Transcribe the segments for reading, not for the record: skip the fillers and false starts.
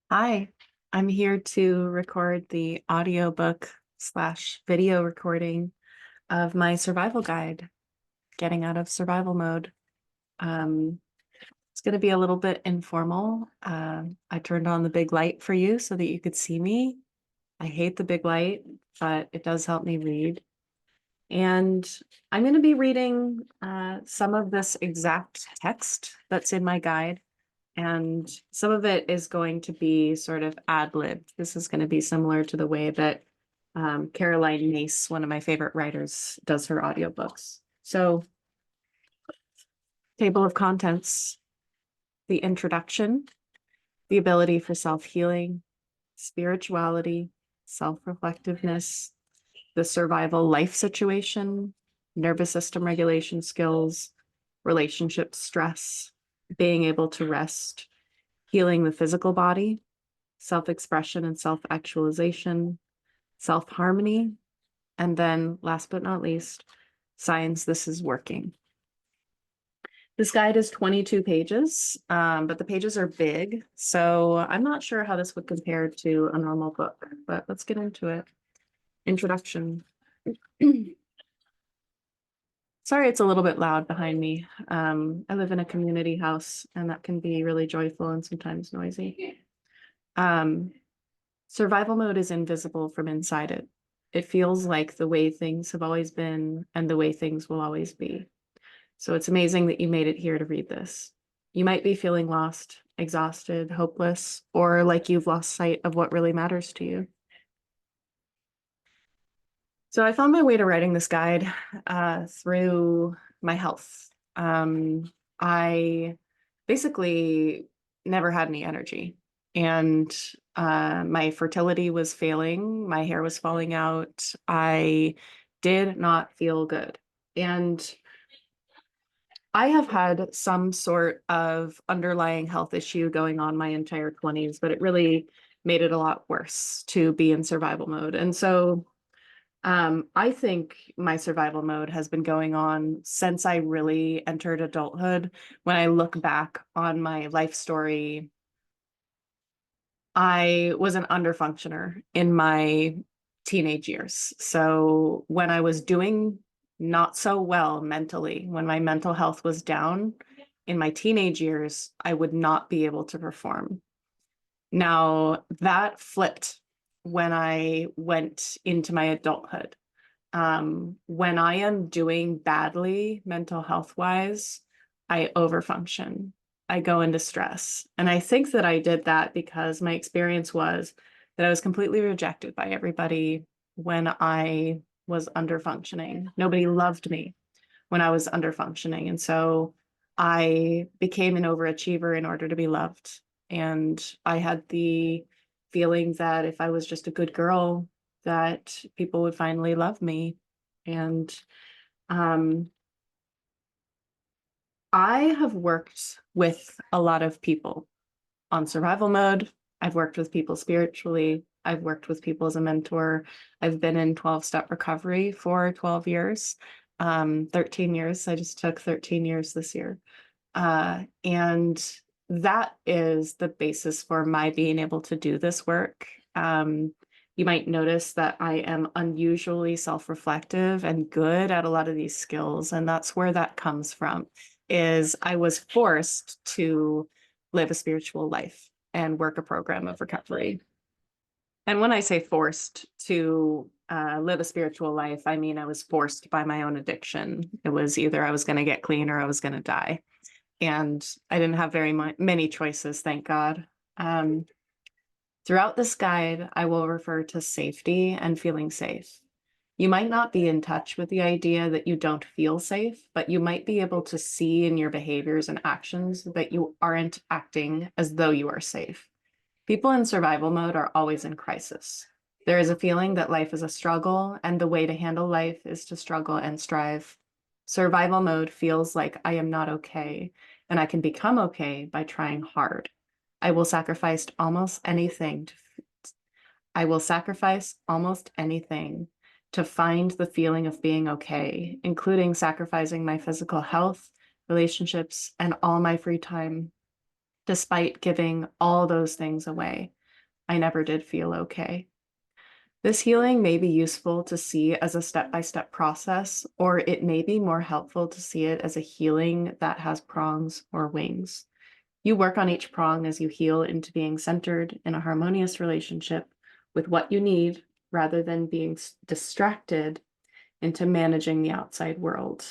Hi, I'm here to record the audiobook slash video recording of my survival guide, Getting Out of Survival Mode. Um, it's going to be a little bit informal. I turned on the big light for you so that you could see me. I hate the big light, but it does help me read. And I'm going to be reading some of this exact text that's in my guide. And some of it is going to be sort of ad-libbed. This is going to be similar to the way that Caroline Nace, one of my favorite writers, does her audiobooks. So, table of contents, the introduction, the ability for self-healing, spirituality, self-reflectiveness, the survival life situation, nervous system regulation skills, relationship stress, being able to rest, healing the physical body, self-expression and self-actualization, self-harmony, and then last but not least, signs this is working. This guide is 22 pages, but the pages are big, so I'm not sure how this would compare to a normal book, but let's get into it. Introduction. Sorry, it's a little bit loud behind me. I live in a community house, and that can be really joyful and sometimes noisy. Survival mode is invisible from inside it. It feels like the way things have always been and the way things will always be. So it's amazing that you made it here to read this. You might be feeling lost, exhausted, hopeless, or like you've lost sight of what really matters to you. So I found my way to writing this guide through my health. I basically never had any energy, and my fertility was failing. My hair was falling out. I did not feel good. And I have had some sort of underlying health issue going on my entire 20s, but it really made it a lot worse to be in survival mode. And so I think my survival mode has been going on since I really entered adulthood. When I look back on my life story, I was an underfunctioner in my teenage years. So when I was doing not so well mentally, when my mental health was down in my teenage years, I would not be able to perform. Now that flipped when I went into my adulthood. When I am doing badly mental health wise, I overfunction. I go into stress. And I think that I did that because my experience was that I was completely rejected by everybody when I was underfunctioning. Nobody loved me when I was underfunctioning. And so I became an overachiever in order to be loved. And I had the feeling that if I was just a good girl, that people would finally love me. And um, I have worked with a lot of people on survival mode. I've worked with people spiritually. I've worked with people as a mentor. I've been in 12-step recovery for 12 years, 13 years. I just took 13 years this year. And that is the basis for my being able to do this work. You might notice that I am unusually self-reflective and good at a lot of these skills. And that's where that comes from, is I was forced to live a spiritual life and work a program of recovery. And when I say forced to live a spiritual life, I mean I was forced by my own addiction. It was either I was going to get clean or I was going to die. And I didn't have very many choices, thank God. Throughout this guide, I will refer to safety and feeling safe. You might not be in touch with the idea that you don't feel safe, but you might be able to see in your behaviors and actions that you aren't acting as though you are safe. People in survival mode are always in crisis. There is a feeling that life is a struggle, and the way to handle life is to struggle and strive. Survival mode feels like I am not okay, and I can become okay by trying hard. I will sacrifice almost anything to I will sacrifice almost anything to find the feeling of being okay, including sacrificing my physical health, relationships, and all my free time, despite giving all those things away. I never did feel okay. This healing may be useful to see as a step-by-step process, or it may be more helpful to see it as a healing that has prongs or wings. You work on each prong as you heal into being centered in a harmonious relationship with what you need rather than being distracted into managing the outside world.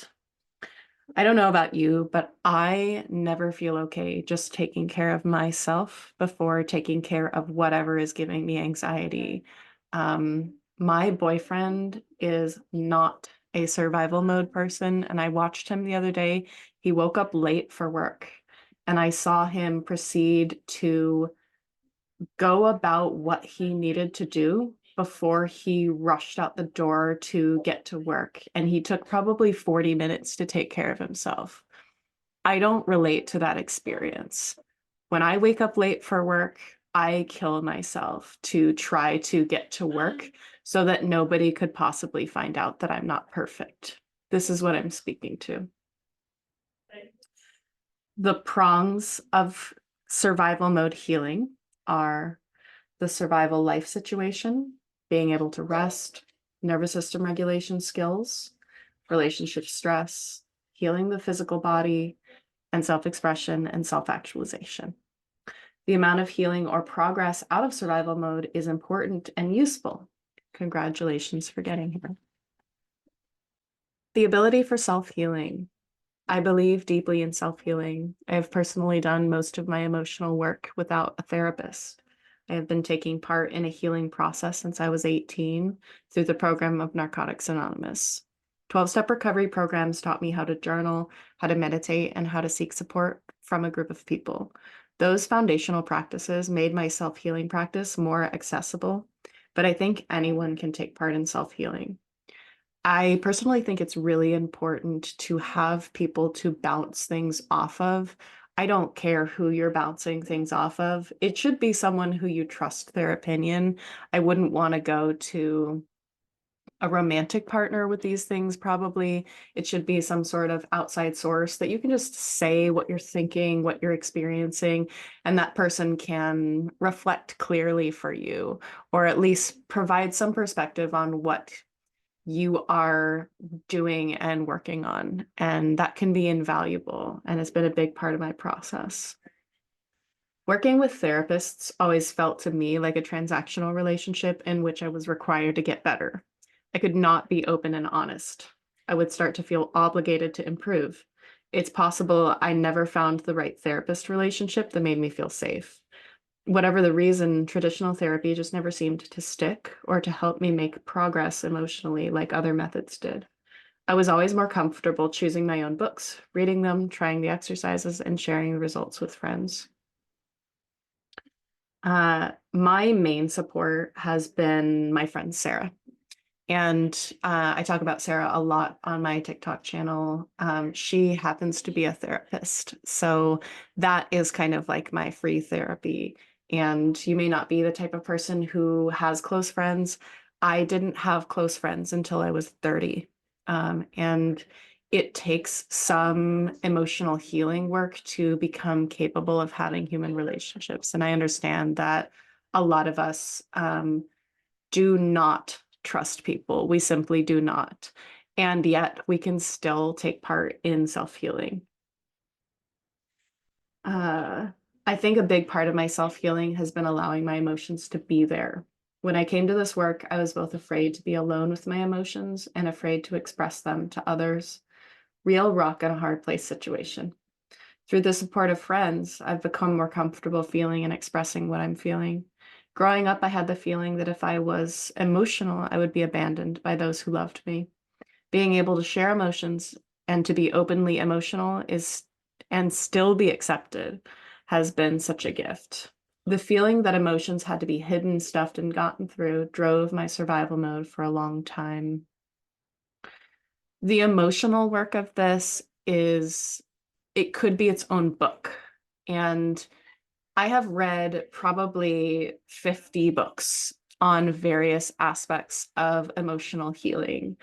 I don't know about you, but I never feel okay just taking care of myself before taking care of whatever is giving me anxiety. My boyfriend is not a survival mode person, and I watched him the other day. He woke up late for work, and I saw him proceed to go about what he needed to do before he rushed out the door to get to work. And he took probably 40 minutes to take care of himself. I don't relate to that experience. When I wake up late for work, I kill myself to try to get to work so that nobody could possibly find out that I'm not perfect. This is what I'm speaking to. The prongs of survival mode healing are the survival life situation, being able to rest, nervous system regulation skills, relationship stress, healing the physical body, and self-expression and self-actualization. The amount of healing or progress out of survival mode is important and useful. Congratulations for getting here. The ability for self-healing. I believe deeply in self-healing. I have personally done most of my emotional work without a therapist. I have been taking part in a healing process since I was 18 through the program of Narcotics Anonymous. 12-step recovery programs taught me how to journal, how to meditate, and how to seek support from a group of people. Those foundational practices made my self-healing practice more accessible, but I think anyone can take part in self-healing. I personally think it's really important to have people to bounce things off of. I don't care who you're bouncing things off of. It should be someone who you trust their opinion. I wouldn't want to go to a romantic partner with these things, probably. It should be some sort of outside source that you can just say what you're thinking, what you're experiencing, and that person can reflect clearly for you, or at least provide some perspective on what you are doing and working on. And that can be invaluable. And it's been a big part of my process. Working with therapists always felt to me like a transactional relationship in which I was required to get better. I could not be open and honest. I would start to feel obligated to improve. It's possible I never found the right therapist relationship that made me feel safe. Whatever the reason, traditional therapy just never seemed to stick or to help me make progress emotionally like other methods did. I was always more comfortable choosing my own books, reading them, trying the exercises, and sharing the results with friends. My main support has been my friend Sarah. And I talk about Sarah a lot on my TikTok channel. She happens to be a therapist. So that is kind of like my free therapy. And you may not be the type of person who has close friends. I didn't have close friends until I was 30. And it takes some emotional healing work to become capable of having human relationships. And I understand that a lot of us do not trust people. We simply do not. And yet we can still take part in self-healing. I think a big part of my self-healing has been allowing my emotions to be there. When I came to this work, I was both afraid to be alone with my emotions and afraid to express them to others. Real rock and a hard place situation. Through the support of friends, I've become more comfortable feeling and expressing what I'm feeling. Growing up, I had the feeling that if I was emotional, I would be abandoned by those who loved me. Being able to share emotions and to be openly emotional is and still be accepted has been such a gift. The feeling that emotions had to be hidden, stuffed, and gotten through drove my survival mode for a long time. The emotional work of this is, it could be its own book. And I have read probably 50 books on various aspects of emotional healing.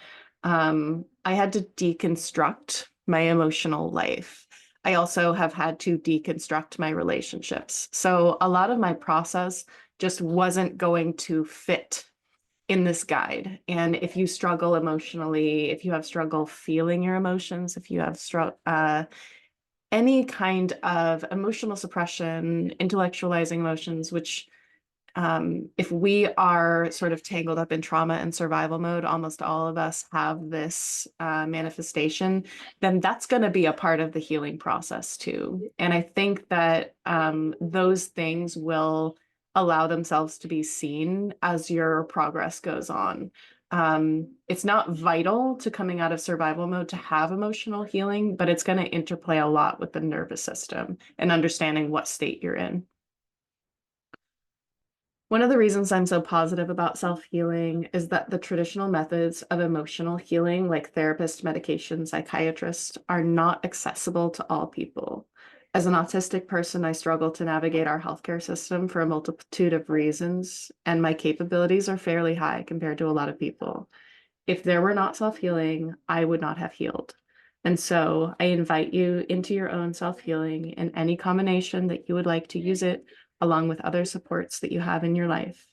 I had to deconstruct my emotional life. I also have had to deconstruct my relationships. So a lot of my process just wasn't going to fit in this guide. And if you struggle emotionally, if you have struggle feeling your emotions, if you have any kind of emotional suppression, intellectualizing emotions, which if we are sort of tangled up in trauma and survival mode, almost all of us have this manifestation, then that's going to be a part of the healing process too. And I think that those things will allow themselves to be seen as your progress goes on. It's not vital to coming out of survival mode to have emotional healing, but it's going to interplay a lot with the nervous system and understanding what state you're in. One of the reasons I'm so positive about self-healing is that the traditional methods of emotional healing, like therapist, medication, psychiatrist, are not accessible to all people. As an autistic person, I struggle to navigate our healthcare system for a multitude of reasons, and my capabilities are fairly high compared to a lot of people. If there were not self-healing, I would not have healed. And so I invite you into your own self-healing in any combination that you would like to use it, along with other supports that you have in your life.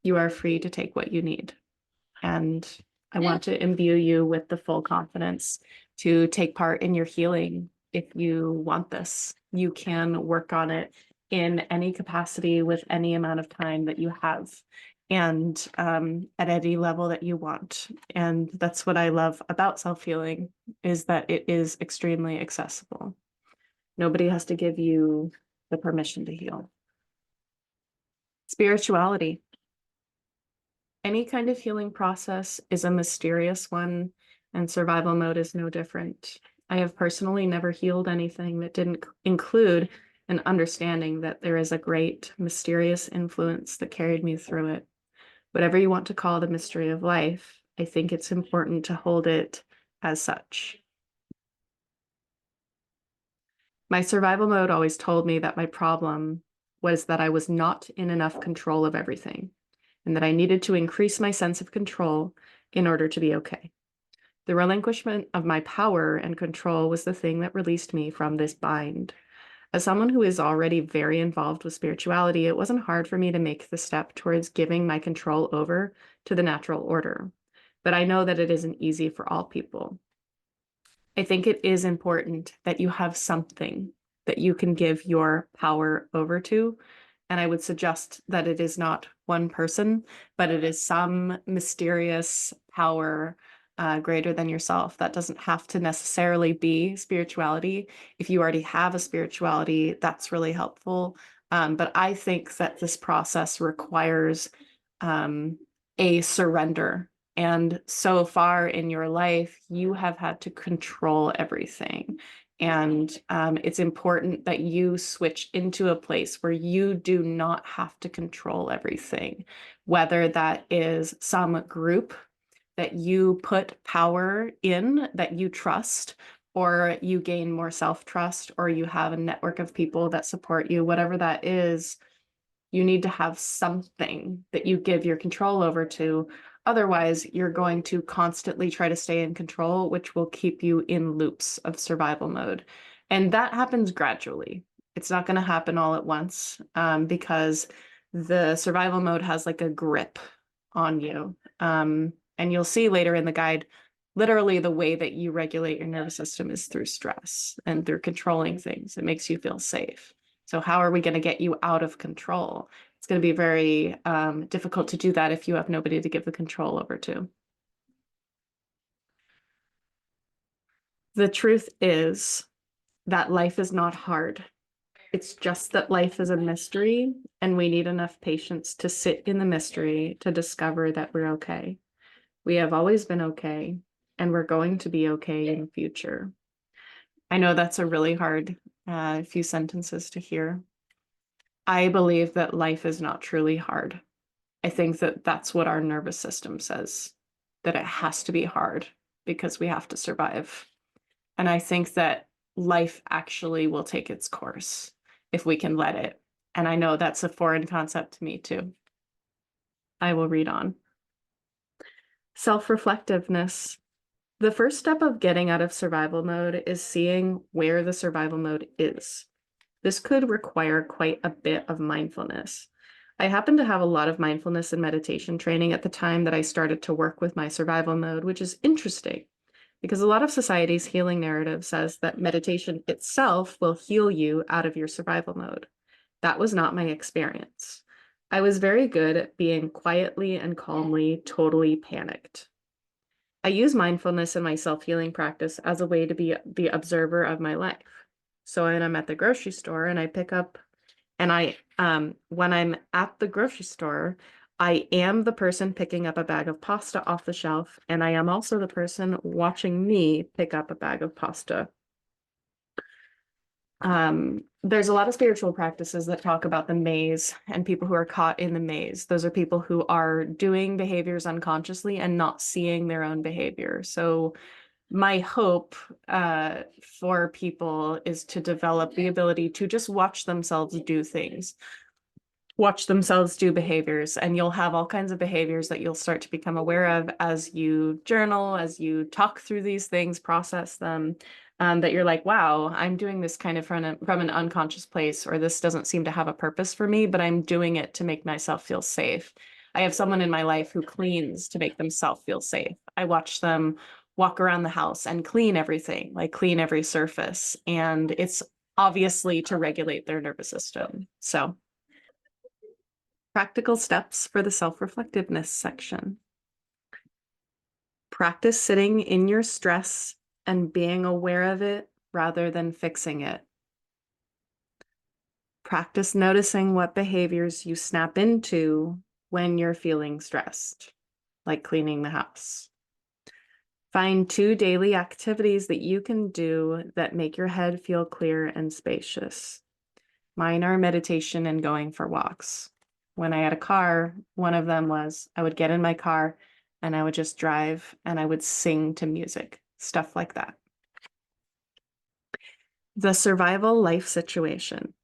You are free to take what you need. And I want to imbue you with the full confidence to take part in your healing if you want this. You can work on it in any capacity with any amount of time that you have and at any level that you want. And that's what I love about self-healing, is that it is extremely accessible. Nobody has to give you the permission to heal. Spirituality. Any kind of healing process is a mysterious one, and survival mode is no different. I have personally never healed anything that didn't include an understanding that there is a great mysterious influence that carried me through it. Whatever you want to call the mystery of life, I think it's important to hold it as such. My survival mode always told me that my problem was that I was not in enough control of everything, and that I needed to increase my sense of control in order to be okay. The relinquishment of my power and control was the thing that released me from this bind. As someone who is already very involved with spirituality, it wasn't hard for me to make the step towards giving my control over to the natural order. But I know that it isn't easy for all people. I think it is important that you have something that you can give your power over to. And I would suggest that it is not one person, but it is some mysterious power greater than yourself. That doesn't have to necessarily be spirituality. If you already have a spirituality, that's really helpful. But I think that this process requires a surrender. And so far in your life, you have had to control everything. And it's important that you switch into a place where you do not have to control everything, whether that is some group that you put power in that you trust, or you gain more self-trust, or you have a network of people that support you, whatever that is. You need to have something that you give your control over to. Otherwise, you're going to constantly try to stay in control, which will keep you in loops of survival mode. And that happens gradually. It's not going to happen all at once because the survival mode has like a grip on you. And you'll see later in the guide, literally the way that you regulate your nervous system is through stress and through controlling things. It makes you feel safe. So how are we going to get you out of control? It's going to be very difficult to do that if you have nobody to give the control over to. The truth is that life is not hard. It's just that life is a mystery, and we need enough patience to sit in the mystery to discover that we're okay. We have always been okay, and we're going to be okay in the future. I know that's a really hard few sentences to hear. I believe that life is not truly hard. I think that that's what our nervous system says, that it has to be hard because we have to survive. And I think that life actually will take its course if we can let it. And I know that's a foreign concept to me too. I will read on. Self-reflectiveness. The first step of getting out of survival mode is seeing where the survival mode is. This could require quite a bit of mindfulness. I happened to have a lot of mindfulness and meditation training at the time that I started to work with my survival mode, which is interesting because a lot of society's healing narrative says that meditation itself will heal you out of your survival mode. That was not my experience. I was very good at being quietly and calmly totally panicked. I use mindfulness in my self-healing practice as a way to be the observer of my life. So when I'm at the grocery store and I pick up, and when I'm at the grocery store, I am the person picking up a bag of pasta off the shelf, and I am also the person watching me pick up a bag of pasta. There's a lot of spiritual practices that talk about the maze and people who are caught in the maze. Those are people who are doing behaviors unconsciously and not seeing their own behavior. So my hope for people is to develop the ability to just watch themselves do things, watch themselves do behaviors, and you'll have all kinds of behaviors that you'll start to become aware of as you journal, as you talk through these things, process them, that you're like, wow, I'm doing this kind of from an unconscious place, or this doesn't seem to have a purpose for me, but I'm doing it to make myself feel safe. I have someone in my life who cleans to make themselves feel safe. I watch them walk around the house and clean everything, like clean every surface. And it's obviously to regulate their nervous system. So practical steps for the self-reflectiveness section. Practice sitting in your stress and being aware of it rather than fixing it. Practice noticing what behaviors you snap into when you're feeling stressed, like cleaning the house. Find 2 daily activities that you can do that make your head feel clear and spacious. Mine are meditation and going for walks. When I had a car, one of them was I would get in my car and I would just drive and I would sing to music, stuff like that. The survival life situation.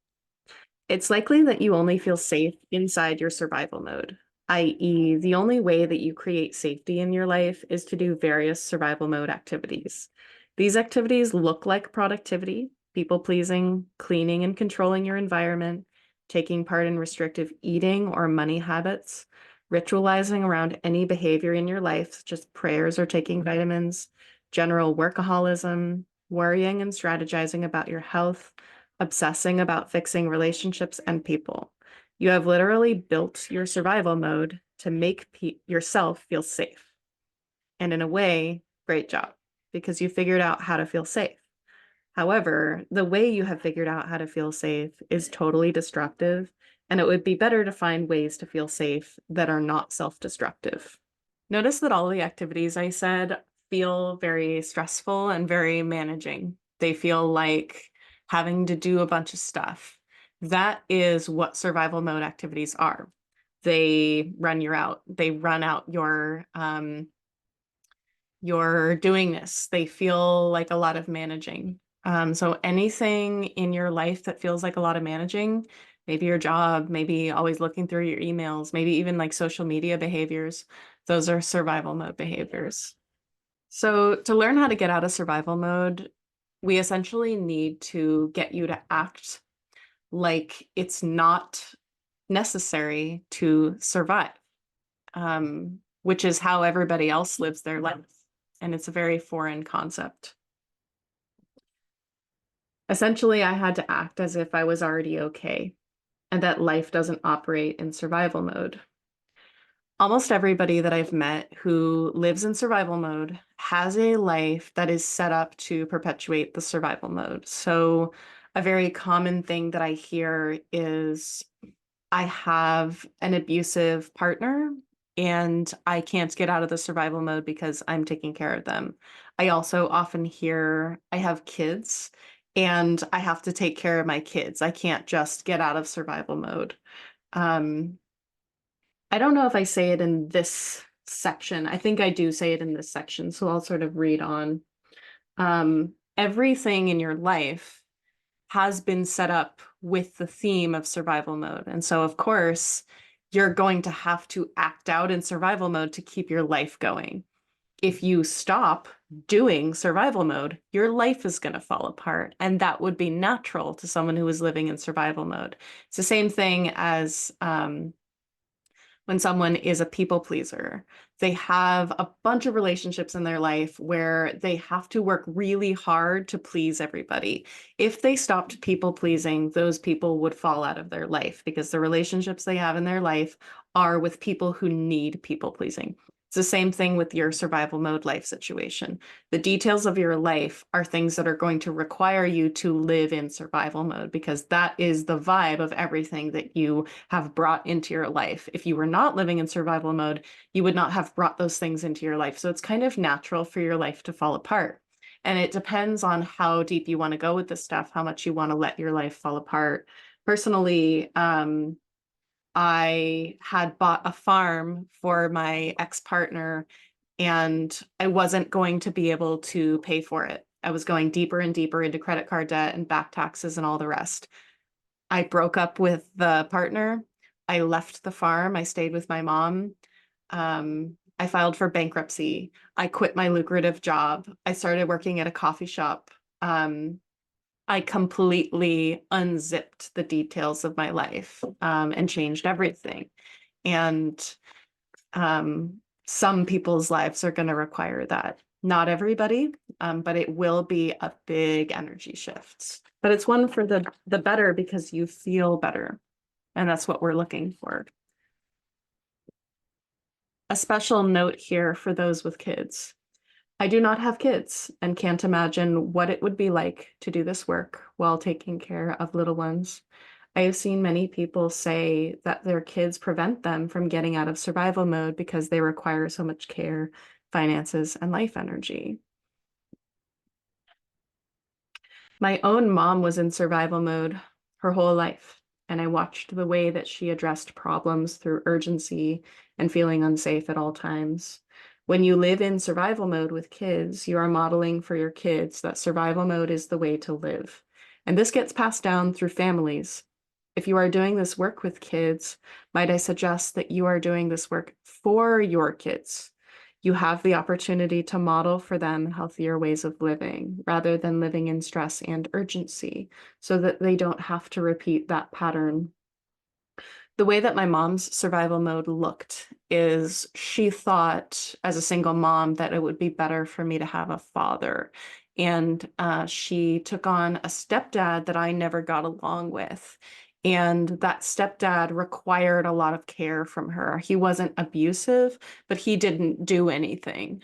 It's likely that you only feel safe inside your survival mode, i.e., the only way that you create safety in your life is to do various survival mode activities. These activities look like productivity, people pleasing, cleaning and controlling your environment, taking part in restrictive eating or money habits, ritualizing around any behavior in your life, such as prayers or taking vitamins, general workaholism, worrying and strategizing about your health, obsessing about fixing relationships and people. You have literally built your survival mode to make yourself feel safe. And in a way, great job, because you figured out how to feel safe. However, the way you have figured out how to feel safe is totally destructive, and it would be better to find ways to feel safe that are not self-destructive. Notice that all the activities I said feel very stressful and very managing. They feel like having to do a bunch of stuff. That is what survival mode activities are. They run you out. They run out your doing this. They feel like a lot of managing. So anything in your life that feels like a lot of managing, maybe your job, maybe always looking through your emails, maybe even like social media behaviors, those are survival mode behaviors. So to learn how to get out of survival mode, we essentially need to get you to act like it's not necessary to survive, which is how everybody else lives their life. And it's a very foreign concept. Essentially, I had to act as if I was already okay and that life doesn't operate in survival mode. Almost everybody that I've met who lives in survival mode has a life that is set up to perpetuate the survival mode. So a very common thing that I hear is, I have an abusive partner and I can't get out of the survival mode because I'm taking care of them. I also often hear, I have kids and I have to take care of my kids. I can't just get out of survival mode. I don't know if I say it in this section. I think I do say it in this section, so I'll sort of read on. Everything in your life has been set up with the theme of survival mode. And so, of course, you're going to have to act out in survival mode to keep your life going. If you stop doing survival mode, your life is going to fall apart. And that would be natural to someone who is living in survival mode. It's the same thing as when someone is a people pleaser. They have a bunch of relationships in their life where they have to work really hard to please everybody. If they stopped people pleasing, those people would fall out of their life because the relationships they have in their life are with people who need people pleasing. It's the same thing with your survival mode life situation. The details of your life are things that are going to require you to live in survival mode because that is the vibe of everything that you have brought into your life. If you were not living in survival mode, you would not have brought those things into your life. So it's kind of natural for your life to fall apart. And it depends on how deep you want to go with this stuff, how much you want to let your life fall apart. Personally, I had bought a farm for my ex-partner and I wasn't going to be able to pay for it. I was going deeper and deeper into credit card debt and back taxes and all the rest. I broke up with the partner. I left the farm. I stayed with my mom. I filed for bankruptcy. I quit my lucrative job. I started working at a coffee shop. I completely unzipped the details of my life and changed everything. And some people's lives are going to require that. Not everybody, but it will be a big energy shift. But it's one for the better because you feel better. And that's what we're looking for. A special note here for those with kids. I do not have kids and can't imagine what it would be like to do this work while taking care of little ones. I have seen many people say that their kids prevent them from getting out of survival mode because they require so much care, finances, and life energy. My own mom was in survival mode her whole life, and I watched the way that she addressed problems through urgency and feeling unsafe at all times. When you live in survival mode with kids, you are modeling for your kids that survival mode is the way to live. And this gets passed down through families. If you are doing this work with kids, might I suggest that you are doing this work for your kids? You have the opportunity to model for them healthier ways of living rather than living in stress and urgency so that they don't have to repeat that pattern. The way that my mom's survival mode looked is she thought as a single mom that it would be better for me to have a father. And she took on a stepdad that I never got along with. And that stepdad required a lot of care from her. He wasn't abusive, but he didn't do anything.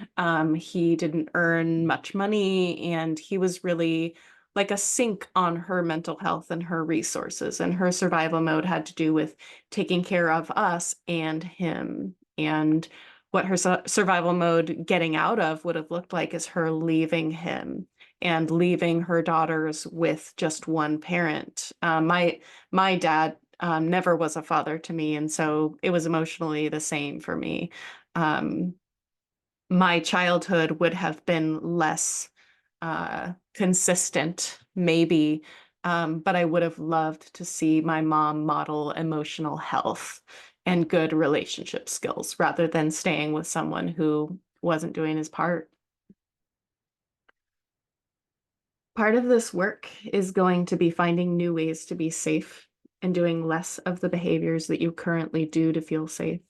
He didn't earn much money, and he was really like a sink on her mental health and her resources. And her survival mode had to do with taking care of us and him. And what her survival mode getting out of would have looked like is her leaving him and leaving her daughters with just one parent. My dad never was a father to me, and so it was emotionally the same for me. My childhood would have been less consistent, maybe, but I would have loved to see my mom model emotional health and good relationship skills rather than staying with someone who wasn't doing his part. Part of this work is going to be finding new ways to be safe and doing less of the behaviors that you currently do to feel safe.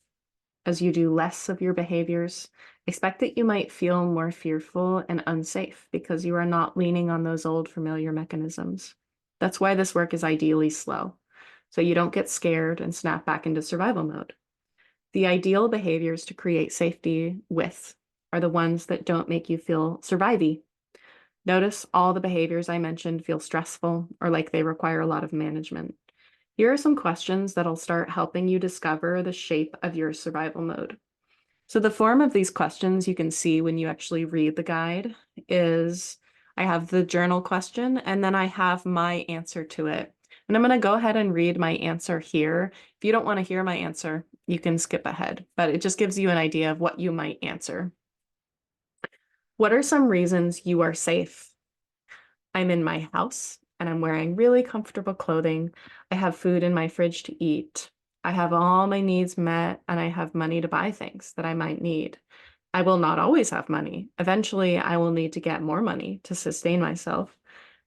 As you do less of your behaviors, expect that you might feel more fearful and unsafe because you are not leaning on those old familiar mechanisms. That's why this work is ideally slow, so you don't get scared and snap back into survival mode. The ideal behaviors to create safety with are the ones that don't make you feel survivey. Notice all the behaviors I mentioned feel stressful or like they require a lot of management. Here are some questions that'll start helping you discover the shape of your survival mode. So the form of these questions you can see when you actually read the guide is I have the journal question and then I have my answer to it. And I'm going to go ahead and read my answer here. If you don't want to hear my answer, you can skip ahead, but it just gives you an idea of what you might answer. What are some reasons you are safe? I'm in my house and I'm wearing really comfortable clothing. I have food in my fridge to eat. I have all my needs met and I have money to buy things that I might need. I will not always have money. Eventually, I will need to get more money to sustain myself,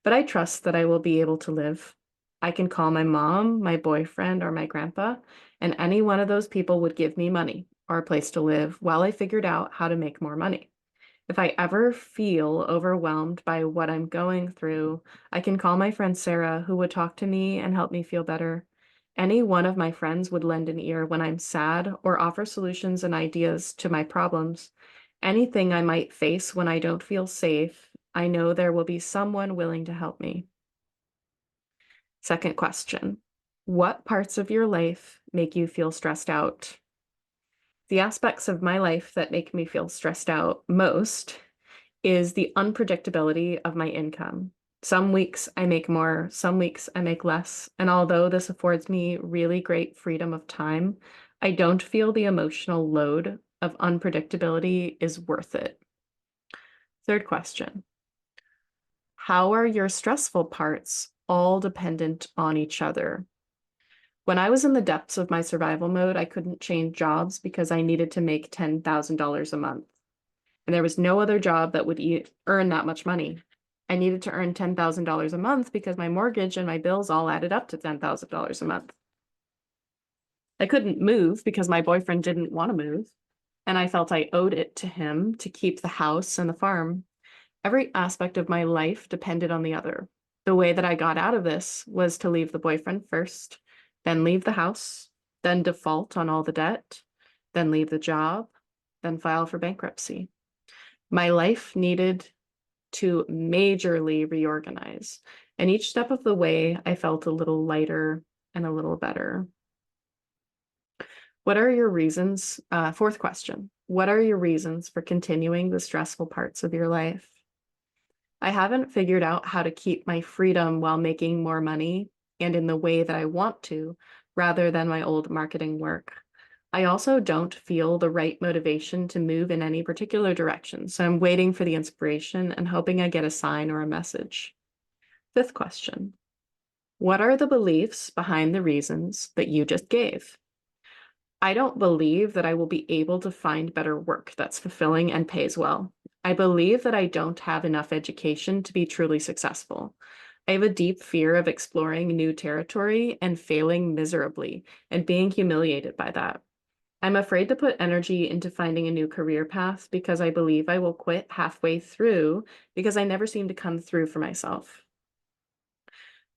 but I trust that I will be able to live. I can call my mom, my boyfriend, or my grandpa, and any one of those people would give me money or a place to live while I figured out how to make more money. If I ever feel overwhelmed by what I'm going through, I can call my friend Sarah, who would talk to me and help me feel better. Any one of my friends would lend an ear when I'm sad or offer solutions and ideas to my problems. Anything I might face when I don't feel safe, I know there will be someone willing to help me. Second question, what parts of your life make you feel stressed out? The aspects of my life that make me feel stressed out most is the unpredictability of my income. Some weeks I make more, some weeks I make less. And although this affords me really great freedom of time, I don't feel the emotional load of unpredictability is worth it. Third question, how are your stressful parts all dependent on each other? When I was in the depths of my survival mode, I couldn't change jobs because I needed to make $10,000 a month. And there was no other job that would earn that much money. I needed to earn $10,000 a month because my mortgage and my bills all added up to $10,000 a month. I couldn't move because my boyfriend didn't want to move, and I felt I owed it to him to keep the house and the farm. Every aspect of my life depended on the other. The way that I got out of this was to leave the boyfriend first, then leave the house, then default on all the debt, then leave the job, then file for bankruptcy. My life needed to majorly reorganize, and each step of the way, I felt a little lighter and a little better. What are your reasons? Fourth question. What are your reasons for continuing the stressful parts of your life? I haven't figured out how to keep my freedom while making more money and in the way that I want to, rather than my old marketing work. I also don't feel the right motivation to move in any particular direction, so I'm waiting for the inspiration and hoping I get a sign or a message. Fifth question. What are the beliefs behind the reasons that you just gave? I don't believe that I will be able to find better work that's fulfilling and pays well. I believe that I don't have enough education to be truly successful. I have a deep fear of exploring new territory and failing miserably and being humiliated by that. I'm afraid to put energy into finding a new career path because I believe I will quit halfway through because I never seem to come through for myself.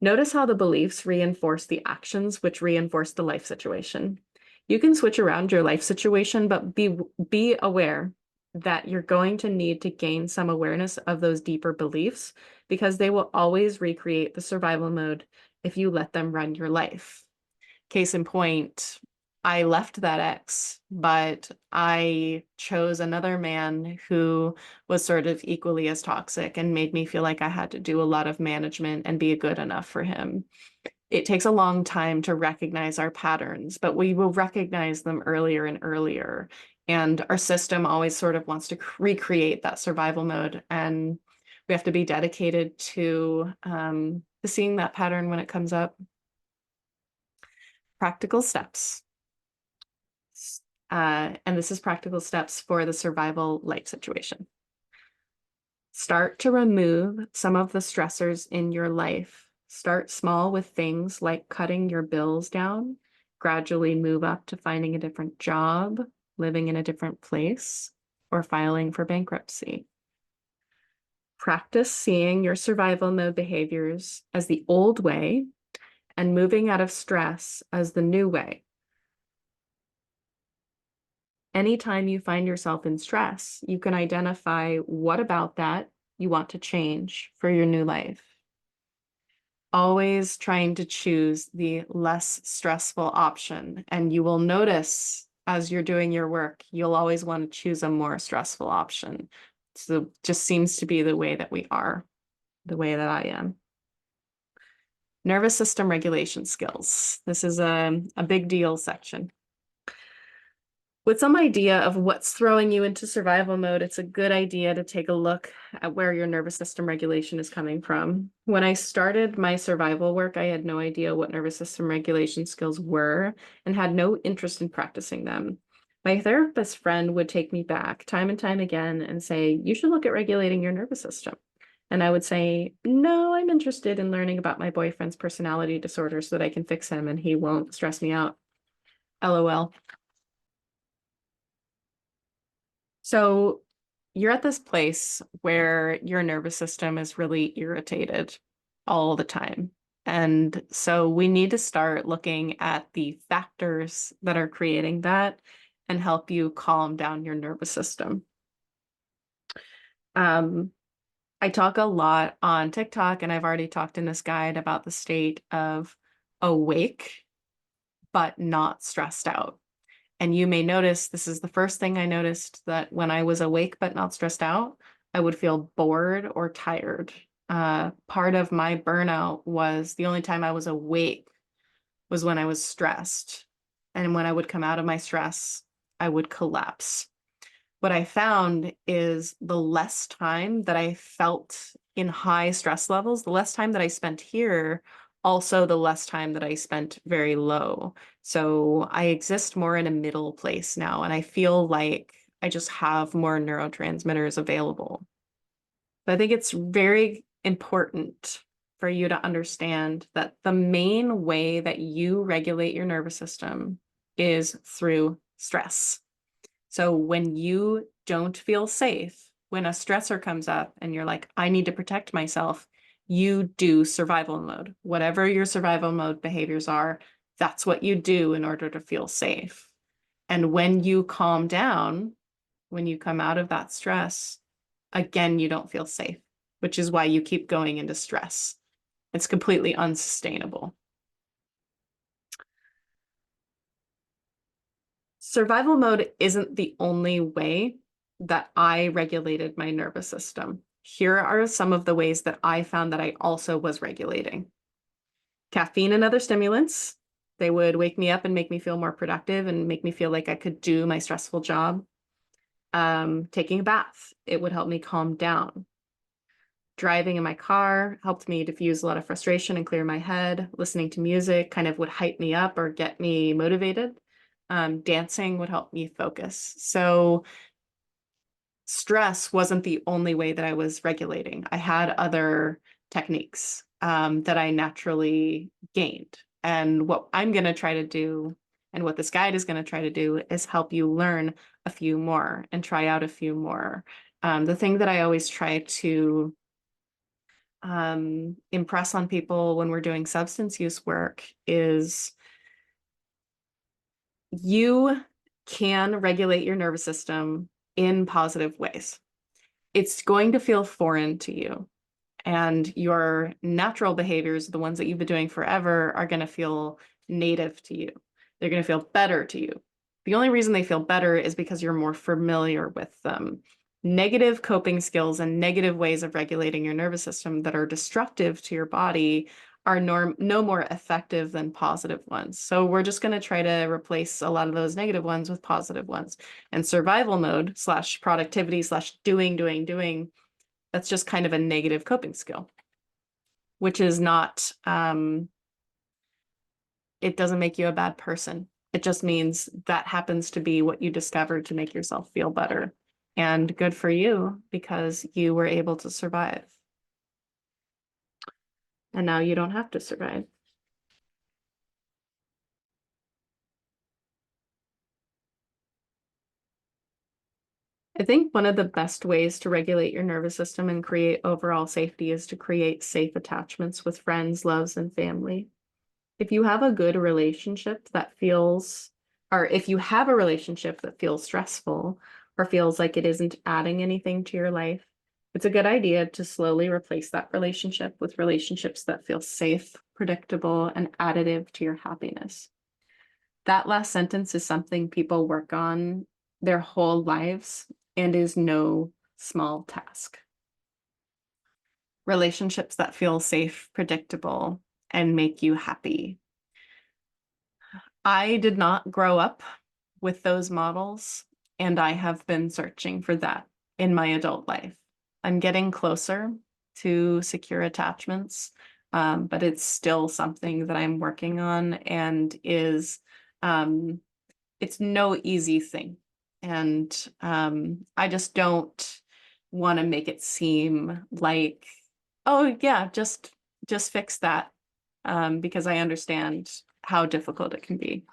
Notice how the beliefs reinforce the actions, which reinforce the life situation. You can switch around your life situation, but be aware that you're going to need to gain some awareness of those deeper beliefs because they will always recreate the survival mode if you let them run your life. Case in point, I left that ex, but I chose another man who was sort of equally as toxic and made me feel like I had to do a lot of management and be good enough for him. It takes a long time to recognize our patterns, but we will recognize them earlier and earlier. And our system always sort of wants to recreate that survival mode. And we have to be dedicated to seeing that pattern when it comes up. Practical steps. And this is practical steps for the survival life situation. Start to remove some of the stressors in your life. Start small with things like cutting your bills down, gradually move up to finding a different job, living in a different place, or filing for bankruptcy. Practice seeing your survival mode behaviors as the old way and moving out of stress as the new way. Anytime you find yourself in stress, you can identify what about that you want to change for your new life. Always trying to choose the less stressful option. And you will notice as you're doing your work, you'll always want to choose a more stressful option. So just seems to be the way that we are, the way that I am. Nervous system regulation skills. This is a big deal section. With some idea of what's throwing you into survival mode, it's a good idea to take a look at where your nervous system regulation is coming from. When I started my survival work, I had no idea what nervous system regulation skills were and had no interest in practicing them. My therapist friend would take me back time and time again and say, you should look at regulating your nervous system. And I would say, no, I'm interested in learning about my boyfriend's personality disorder so that I can fix him and he won't stress me out. LOL. So you're at this place where your nervous system is really irritated all the time. And so we need to start looking at the factors that are creating that and help you calm down your nervous system. Um, I talk a lot on TikTok, and I've already talked in this guide about the state of awake, but not stressed out. And you may notice this is the first thing I noticed, that when I was awake but not stressed out, I would feel bored or tired. Part of my burnout was the only time I was awake was when I was stressed. And when I would come out of my stress, I would collapse. What I found is the less time that I felt in high stress levels, the less time that I spent here, also the less time that I spent very low. So I exist more in a middle place now, and I feel like I just have more neurotransmitters available. But I think it's very important for you to understand that the main way that you regulate your nervous system is through stress. So when you don't feel safe, when a stressor comes up and you're like, I need to protect myself, you do survival mode. Whatever your survival mode behaviors are, that's what you do in order to feel safe. And when you calm down, when you come out of that stress, again, you don't feel safe, which is why you keep going into stress. It's completely unsustainable. Survival mode isn't the only way that I regulated my nervous system. Here are some of the ways that I found that I also was regulating. Caffeine and other stimulants, they would wake me up and make me feel more productive and make me feel like I could do my stressful job. Taking a bath, it would help me calm down. Driving in my car helped me diffuse a lot of frustration and clear my head. Listening to music kind of would hype me up or get me motivated. Dancing would help me focus. So stress wasn't the only way that I was regulating. I had other techniques that I naturally gained. And what I'm going to try to do, and what this guide is going to try to do, is help you learn a few more and try out a few more. The thing that I always try to impress on people when we're doing substance use work is you can regulate your nervous system in positive ways. It's going to feel foreign to you, and your natural behaviors, the ones that you've been doing forever, are going to feel native to you. They're going to feel better to you. The only reason they feel better is because you're more familiar with them. Negative coping skills and negative ways of regulating your nervous system that are destructive to your body are no more effective than positive ones. So we're just going to try to replace a lot of those negative ones with positive ones. And survival mode / productivity / doing, that's just kind of a negative coping skill, which is not, it doesn't make you a bad person. It just means that happens to be what you discovered to make yourself feel better. And good for you, because you were able to survive. And now you don't have to survive. I think one of the best ways to regulate your nervous system and create overall safety is to create safe attachments with friends, loves, and family. If you have a good relationship that feels, or if you have a relationship that feels stressful or feels like it isn't adding anything to your life, it's a good idea to slowly replace that relationship with relationships that feel safe, predictable, and additive to your happiness. That last sentence is something people work on their whole lives and is no small task. Relationships that feel safe, predictable, and make you happy. I did not grow up with those models, and I have been searching for that in my adult life. I'm getting closer to secure attachments, but it's still something that I'm working on and is it's no easy thing. And I just don't want to make it seem like, oh yeah, just fix that. Because I understand how difficult it can be.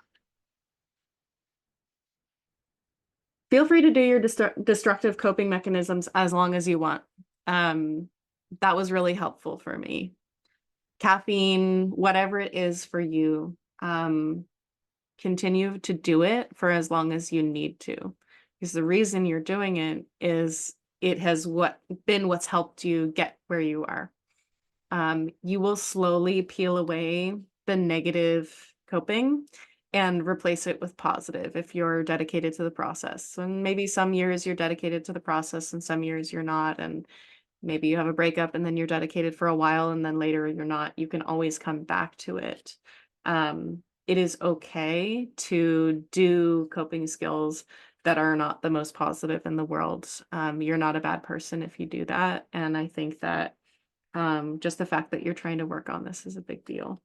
Feel free to do your destructive coping mechanisms as long as you want. Um, that was really helpful for me. Caffeine, whatever it is for you, continue to do it for as long as you need to. Because the reason you're doing it is it has been what's helped you get where you are. You will slowly peel away the negative coping and replace it with positive if you're dedicated to the process. And maybe some years you're dedicated to the process and some years you're not. And maybe you have a breakup and then you're dedicated for a while and then later you're not. You can always come back to it. It is okay to do coping skills that are not the most positive in the world. You're not a bad person if you do that. And I think that just the fact that you're trying to work on this is a big deal.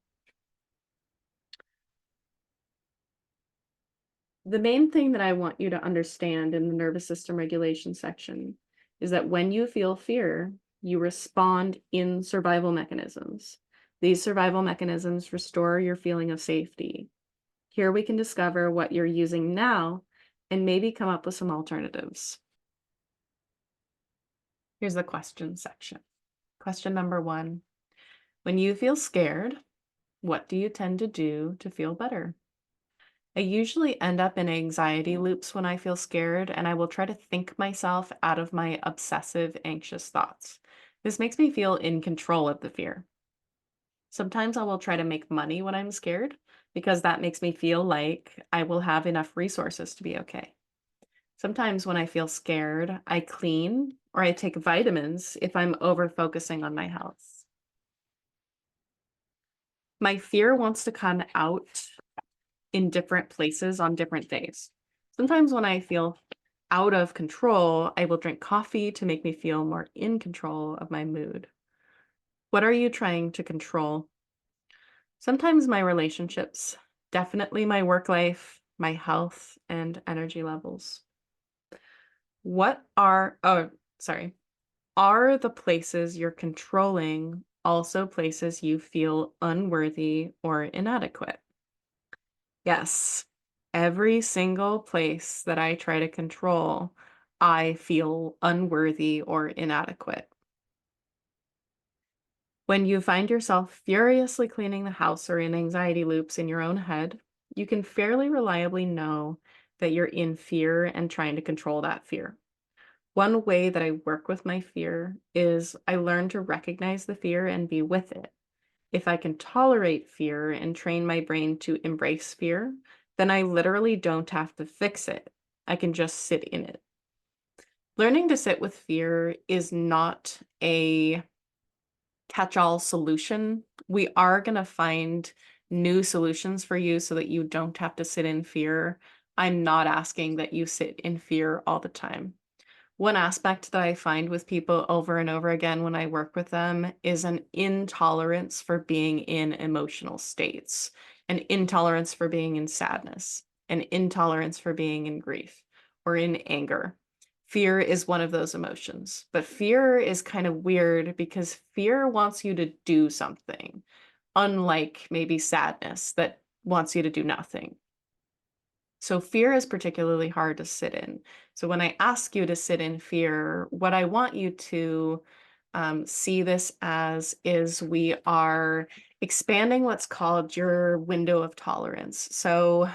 The main thing that I want you to understand in the nervous system regulation section is that when you feel fear, you respond in survival mechanisms. These survival mechanisms restore your feeling of safety. Here we can discover what you're using now and maybe come up with some alternatives. Here's the question section. Question number 1. When you feel scared, what do you tend to do to feel better? I usually end up in anxiety loops when I feel scared, and I will try to think myself out of my obsessive, anxious thoughts. This makes me feel in control of the fear. Sometimes I will try to make money when I'm scared because that makes me feel like I will have enough resources to be okay. Sometimes when I feel scared, I clean or I take vitamins if I'm over focusing on my health. My fear wants to come out in different places on different days. Sometimes when I feel out of control, I will drink coffee to make me feel more in control of my mood. What are you trying to control? Sometimes my relationships, definitely my work life, my health, and energy levels. Sorry. Are the places you're controlling also places you feel unworthy or inadequate? Yes. Every single place that I try to control, I feel unworthy or inadequate. When you find yourself furiously cleaning the house or in anxiety loops in your own head, you can fairly reliably know that you're in fear and trying to control that fear. One way that I work with my fear is I learn to recognize the fear and be with it. If I can tolerate fear and train my brain to embrace fear, then I literally don't have to fix it. I can just sit in it. Learning to sit with fear is not a catch-all solution. We are going to find new solutions for you so that you don't have to sit in fear. I'm not asking that you sit in fear all the time. One aspect that I find with people over and over again when I work with them is an intolerance for being in emotional states, an intolerance for being in sadness, an intolerance for being in grief or in anger. Fear is one of those emotions, but fear is kind of weird because fear wants you to do something, unlike maybe sadness that wants you to do nothing. So fear is particularly hard to sit in. So when I ask you to sit in fear, what I want you to see this as is we are expanding what's called your window of tolerance. So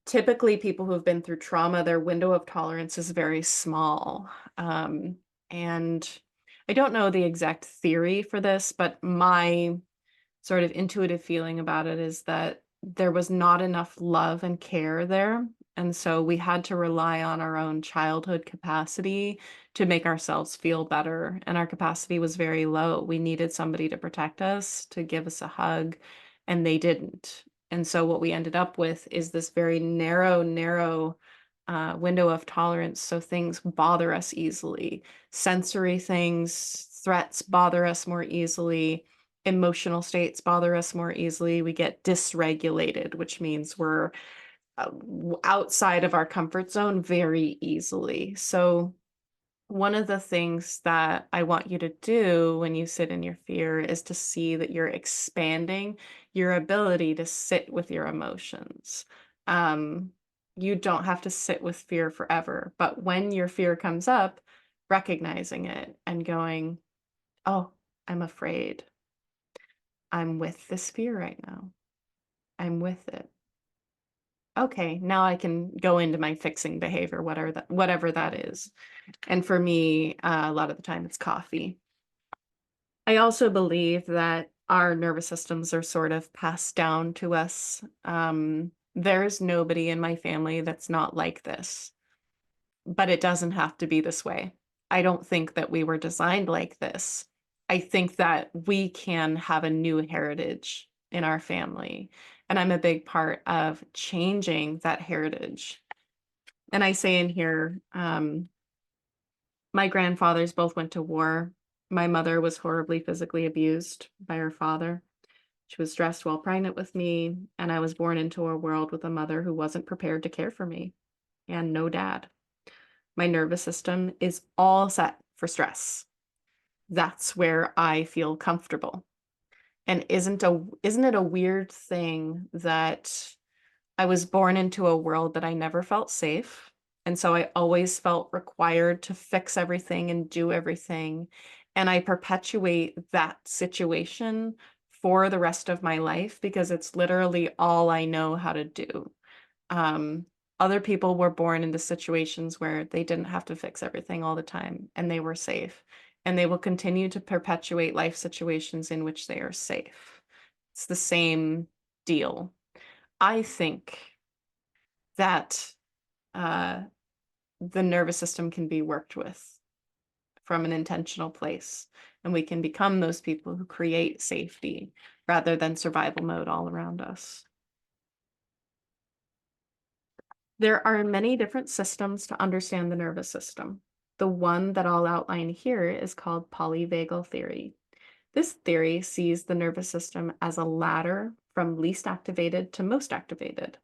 typically people who have been through trauma, their window of tolerance is very small. And I don't know the exact theory for this, but my sort of intuitive feeling about it is that there was not enough love and care there. And so we had to rely on our own childhood capacity to make ourselves feel better. And our capacity was very low. We needed somebody to protect us, to give us a hug, and they didn't. And so what we ended up with is this very narrow window of tolerance. So things bother us easily. Sensory things, threats bother us more easily. Emotional states bother us more easily. We get dysregulated, which means we're outside of our comfort zone very easily. So one of the things that I want you to do when you sit in your fear is to see that you're expanding your ability to sit with your emotions. Um, you don't have to sit with fear forever, but when your fear comes up, recognizing it and going, oh, I'm afraid. I'm with this fear right now. I'm with it. Okay, now I can go into my fixing behavior, whatever that is. And for me, a lot of the time it's coffee. I also believe that our nervous systems are sort of passed down to us. There's nobody in my family that's not like this, but it doesn't have to be this way. I don't think that we were designed like this. I think that we can have a new heritage in our family. And I'm a big part of changing that heritage. And I say in here, my grandfathers both went to war. My mother was horribly physically abused by her father. She was stressed while pregnant with me, and I was born into a world with a mother who wasn't prepared to care for me and no dad. My nervous system is all set for stress. That's where I feel comfortable. And isn't it a weird thing that I was born into a world that I never felt safe. And so I always felt required to fix everything and do everything. And I perpetuate that situation for the rest of my life because it's literally all I know how to do. Um, Other people were born into situations where they didn't have to fix everything all the time and they were safe. And they will continue to perpetuate life situations in which they are safe. It's the same deal. I think that uh, the nervous system can be worked with from an intentional place. And we can become those people who create safety rather than survival mode all around us. There are many different systems to understand the nervous system. The one that I'll outline here is called polyvagal theory. This theory sees the nervous system as a ladder from least activated to most activated.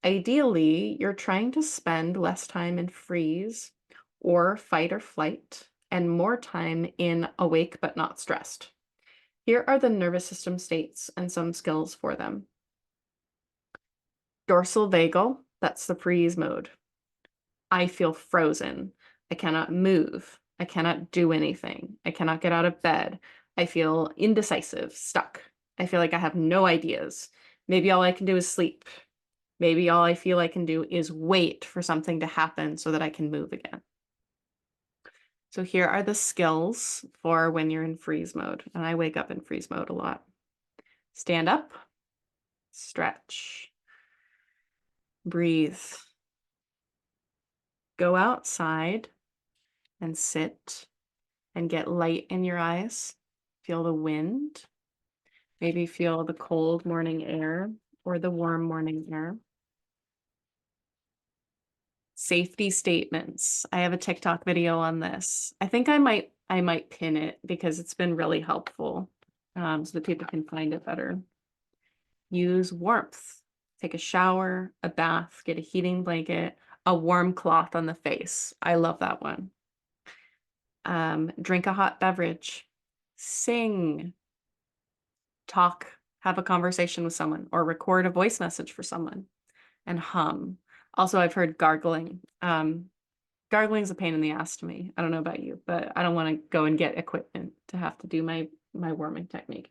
Ideally, you're trying to spend less time in freeze or fight or flight and more time in awake but not stressed. Here are the nervous system states and some skills for them. Dorsal vagal, that's the freeze mode. I feel frozen. I cannot move. I cannot do anything. I cannot get out of bed. I feel indecisive, stuck. I feel like I have no ideas. Maybe all I can do is sleep. Maybe all I feel I can do is wait for something to happen so that I can move again. So here are the skills for when you're in freeze mode. And I wake up in freeze mode a lot. Stand up, stretch, breathe, go outside and sit and get light in your eyes. Feel the wind. Maybe feel the cold morning air or the warm morning air. Safety statements. I have a TikTok video on this. I think I might pin it because it's been really helpful, so that people can find it better. Use warmth. Take a shower, a bath, get a heating blanket, a warm cloth on the face. I love that one. Drink a hot beverage. Sing. Talk. Have a conversation with someone or record a voice message for someone. And hum. Also, I've heard gargling. Gargling is a pain in the ass to me. I don't know about you, but I don't want to go and get equipment to have to do my warming technique.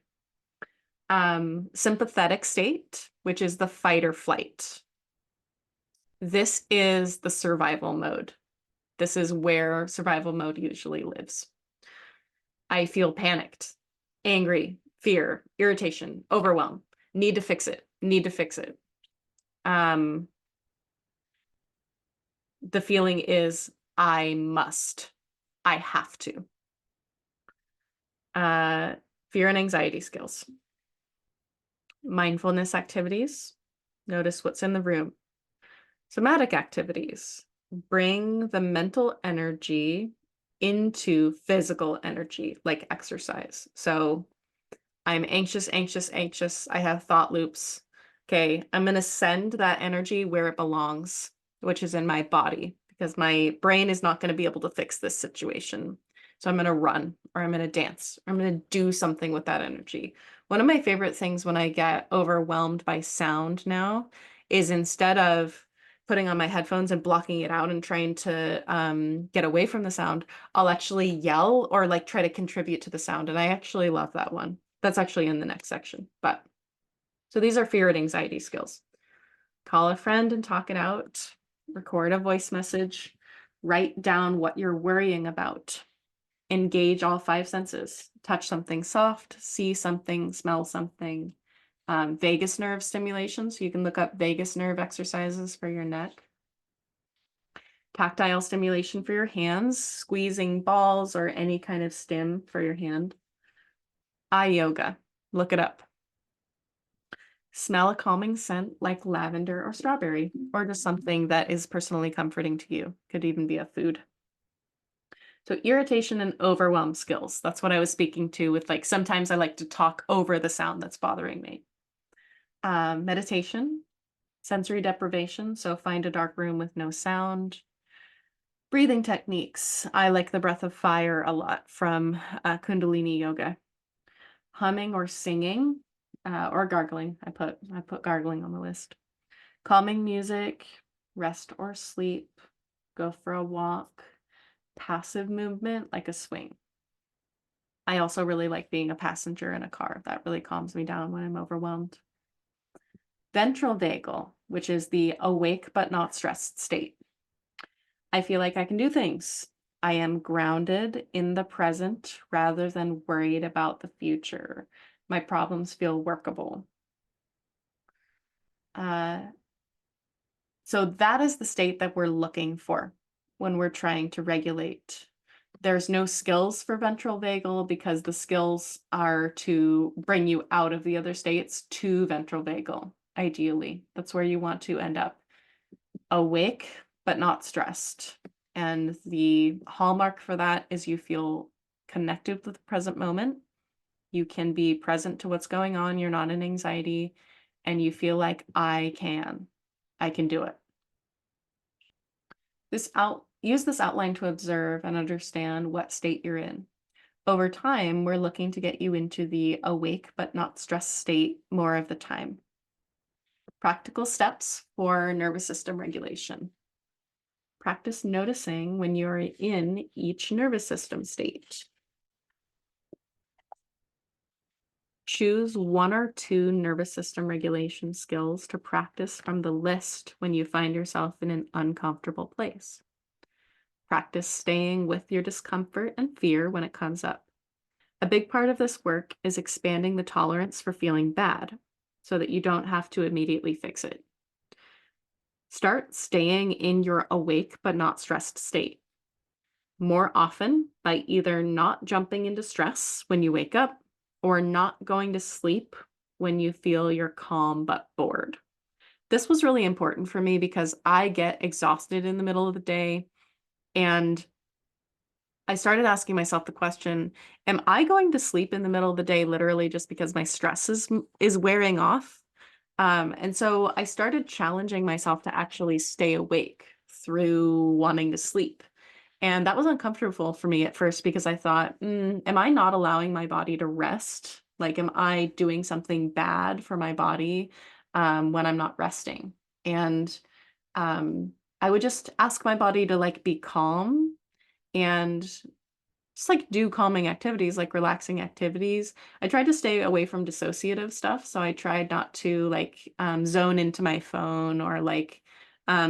Sympathetic state, which is the fight or flight. This is the survival mode. This is where survival mode usually lives. I feel panicked, angry, fear, irritation, overwhelm, need to fix it, need to fix it. The feeling is I must, I have to. Fear and anxiety skills. Mindfulness activities. Notice what's in the room. Somatic activities. Bring the mental energy into physical energy, like exercise. So I'm anxious, anxious, anxious. I have thought loops. Okay, I'm going to send that energy where it belongs, which is in my body, because my brain is not going to be able to fix this situation. So I'm going to run, or I'm going to dance, or I'm going to do something with that energy. One of my favorite things when I get overwhelmed by sound now is, instead of putting on my headphones and blocking it out and trying to get away from the sound, I'll actually yell or like try to contribute to the sound. And I actually love that one. That's actually in the next section. But so these are fear and anxiety skills. Call a friend and talk it out. Record a voice message. Write down what you're worrying about. Engage all five senses. Touch something soft, see something, smell something. Vagus nerve stimulation, so you can look up vagus nerve exercises for your neck. Tactile stimulation for your hands, squeezing balls or any kind of stim for your hand. Eye yoga, look it up. Smell a calming scent like lavender or strawberry, or just something that is personally comforting to you. Could even be a food. So irritation and overwhelm skills. That's what I was speaking to with, like, sometimes I like to talk over the sound that's bothering me. Meditation, sensory deprivation. So find a dark room with no sound. Breathing techniques. I like the breath of fire a lot from Kundalini yoga. Humming or singing, or gargling. I put gargling on the list. Calming music, rest or sleep, go for a walk, passive movement like a swing. I also really like being a passenger in a car. That really calms me down when I'm overwhelmed. Ventral vagal, which is the awake but not stressed state. I feel like I can do things. I am grounded in the present rather than worried about the future. My problems feel workable. So that is the state that we're looking for when we're trying to regulate. There's no skills for ventral vagal because the skills are to bring you out of the other states to ventral vagal, ideally. That's where you want to end up. Awake, but not stressed. And the hallmark for that is you feel connected with the present moment. You can be present to what's going on. You're not in anxiety. And you feel like I can do it. Use this outline to observe and understand what state you're in. Over time, we're looking to get you into the awake but not stressed state more of the time. Practical steps for nervous system regulation. Practice noticing when you're in each nervous system state. Choose one or two nervous system regulation skills to practice from the list when you find yourself in an uncomfortable place. Practice staying with your discomfort and fear when it comes up. A big part of this work is expanding the tolerance for feeling bad so that you don't have to immediately fix it. Start staying in your awake but not stressed state more often by either not jumping into stress when you wake up or not going to sleep when you feel you're calm but bored. This was really important for me because I get exhausted in the middle of the day, and I started asking myself the question, am I going to sleep in the middle of the day literally just because my stress is wearing off? And so I started challenging myself to actually stay awake through wanting to sleep. And that was uncomfortable for me at first because I thought, am I not allowing my body to rest? Like, am I doing something bad for my body when I'm not resting? And I would just ask my body to like be calm and just like do calming activities, like relaxing activities. I tried to stay away from dissociative stuff. So I tried not to like zone into my phone or like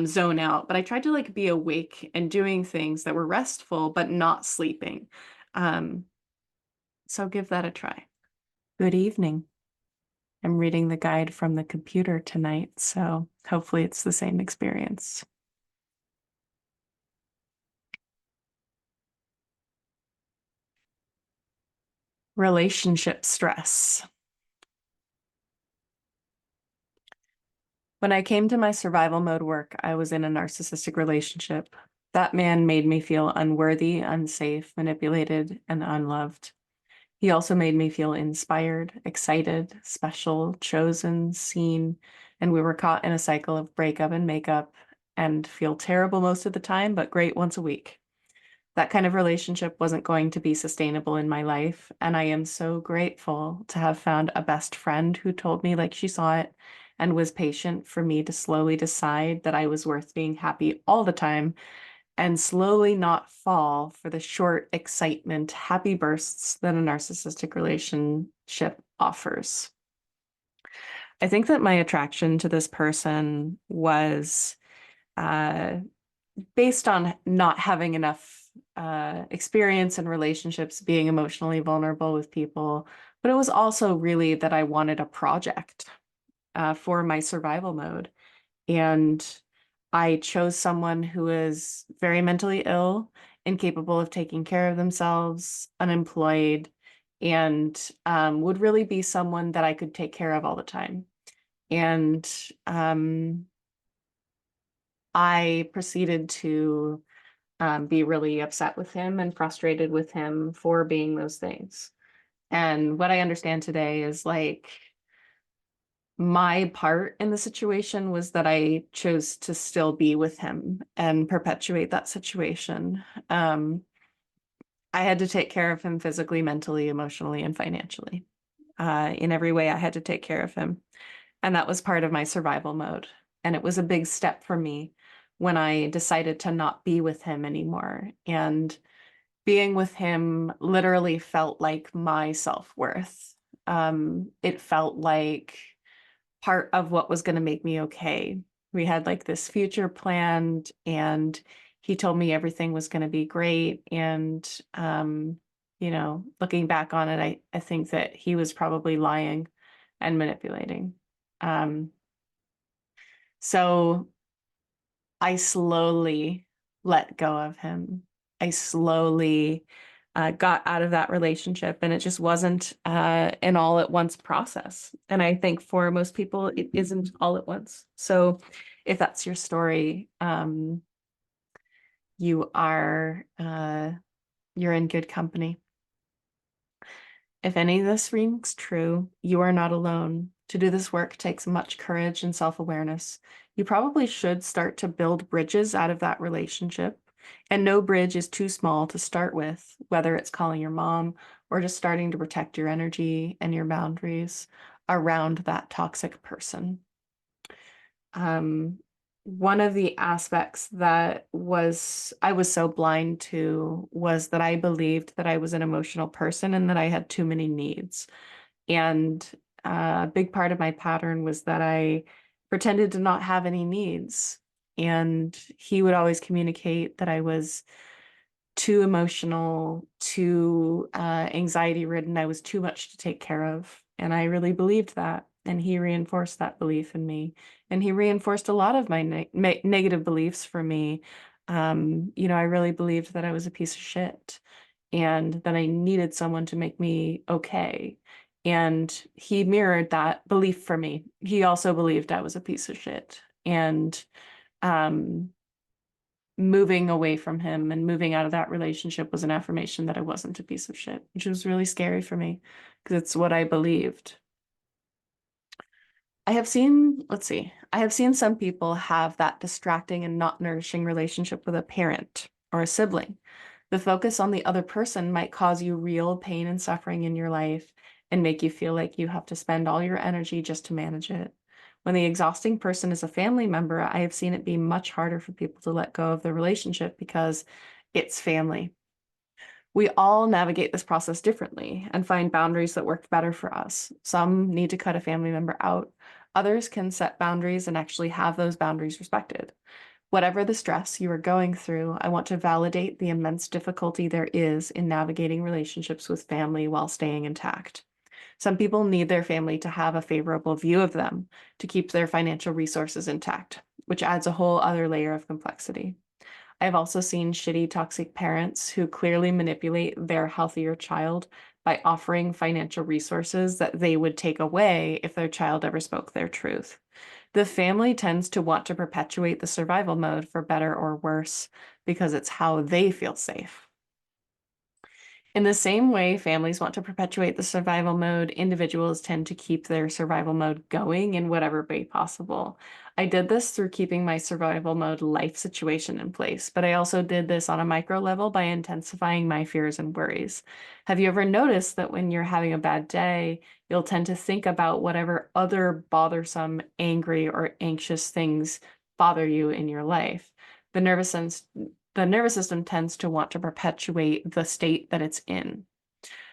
zone out, but I tried to like be awake and doing things that were restful, but not sleeping. So give that a try. Good evening. I'm reading the guide from the computer tonight, so hopefully it's the same experience. Relationship stress. When I came to my survival mode work, I was in a narcissistic relationship. That man made me feel unworthy, unsafe, manipulated, and unloved. He also made me feel inspired, excited, special, chosen, seen, And we were caught in a cycle of breakup and makeup and feel terrible most of the time, but great once a week. That kind of relationship wasn't going to be sustainable in my life. And I am so grateful to have found a best friend who told me like she saw it and was patient for me to slowly decide that I was worth being happy all the time and slowly not fall for the short excitement, happy bursts that a narcissistic relationship offers. I think that my attraction to this person was uh, based on not having enough experience in relationships, being emotionally vulnerable with people, but it was also really that I wanted a project for my survival mode. And I chose someone who is very mentally ill, incapable of taking care of themselves, unemployed, and would really be someone that I could take care of all the time. And I proceeded to be really upset with him and frustrated with him for being those things. And what I understand today is like my part in the situation was that I chose to still be with him and perpetuate that situation. I had to take care of him physically, mentally, emotionally, and financially. In every way, I had to take care of him. And that was part of my survival mode. And it was a big step for me when I decided to not be with him anymore. And being with him literally felt like my self-worth. It felt like part of what was going to make me okay. We had like this future planned, and he told me everything was going to be great. And, looking back on it, I think that he was probably lying and manipulating. Um, so I slowly let go of him. I slowly got out of that relationship, and it just wasn't an all at once process. And I think for most people, it isn't all at once. So if that's your story, you are you're in good company. If any of this rings true, you are not alone. To do this work takes much courage and self-awareness. You probably should start to build bridges out of that relationship. And no bridge is too small to start with, whether it's calling your mom or just starting to protect your energy and your boundaries around that toxic person. Um, One of the aspects that I was so blind to was that I believed that I was an emotional person and that I had too many needs. And a big part of my pattern was that I pretended to not have any needs. And he would always communicate that I was too emotional, too anxiety ridden. I was too much to take care of. And I really believed that. And he reinforced that belief in me. And he reinforced a lot of my negative beliefs for me. I really believed that I was a piece of shit and that I needed someone to make me okay. And he mirrored that belief for me. He also believed I was a piece of shit. And um, moving away from him and moving out of that relationship was an affirmation that I wasn't a piece of shit, which was really scary for me because it's what I believed. I have seen some people have that distracting and not nourishing relationship with a parent or a sibling. The focus on the other person might cause you real pain and suffering in your life and make you feel like you have to spend all your energy just to manage it. When the exhausting person is a family member, I have seen it be much harder for people to let go of the relationship because it's family. We all navigate this process differently and find boundaries that work better for us. Some need to cut a family member out. Others can set boundaries and actually have those boundaries respected. Whatever the stress you are going through, I want to validate the immense difficulty there is in navigating relationships with family while staying intact. Some people need their family to have a favorable view of them to keep their financial resources intact, which adds a whole other layer of complexity. I've also seen shitty, toxic parents who clearly manipulate their healthier child by offering financial resources that they would take away if their child ever spoke their truth. The family tends to want to perpetuate the survival mode for better or worse because it's how they feel safe. In the same way families want to perpetuate the survival mode, individuals tend to keep their survival mode going in whatever way possible. I did this through keeping my survival mode life situation in place, but I also did this on a micro level by intensifying my fears and worries. Have you ever noticed that when you're having a bad day, you'll tend to think about whatever other bothersome, angry, or anxious things bother you in your life? The nervous system the nervous system tends to want to perpetuate the state that it's in.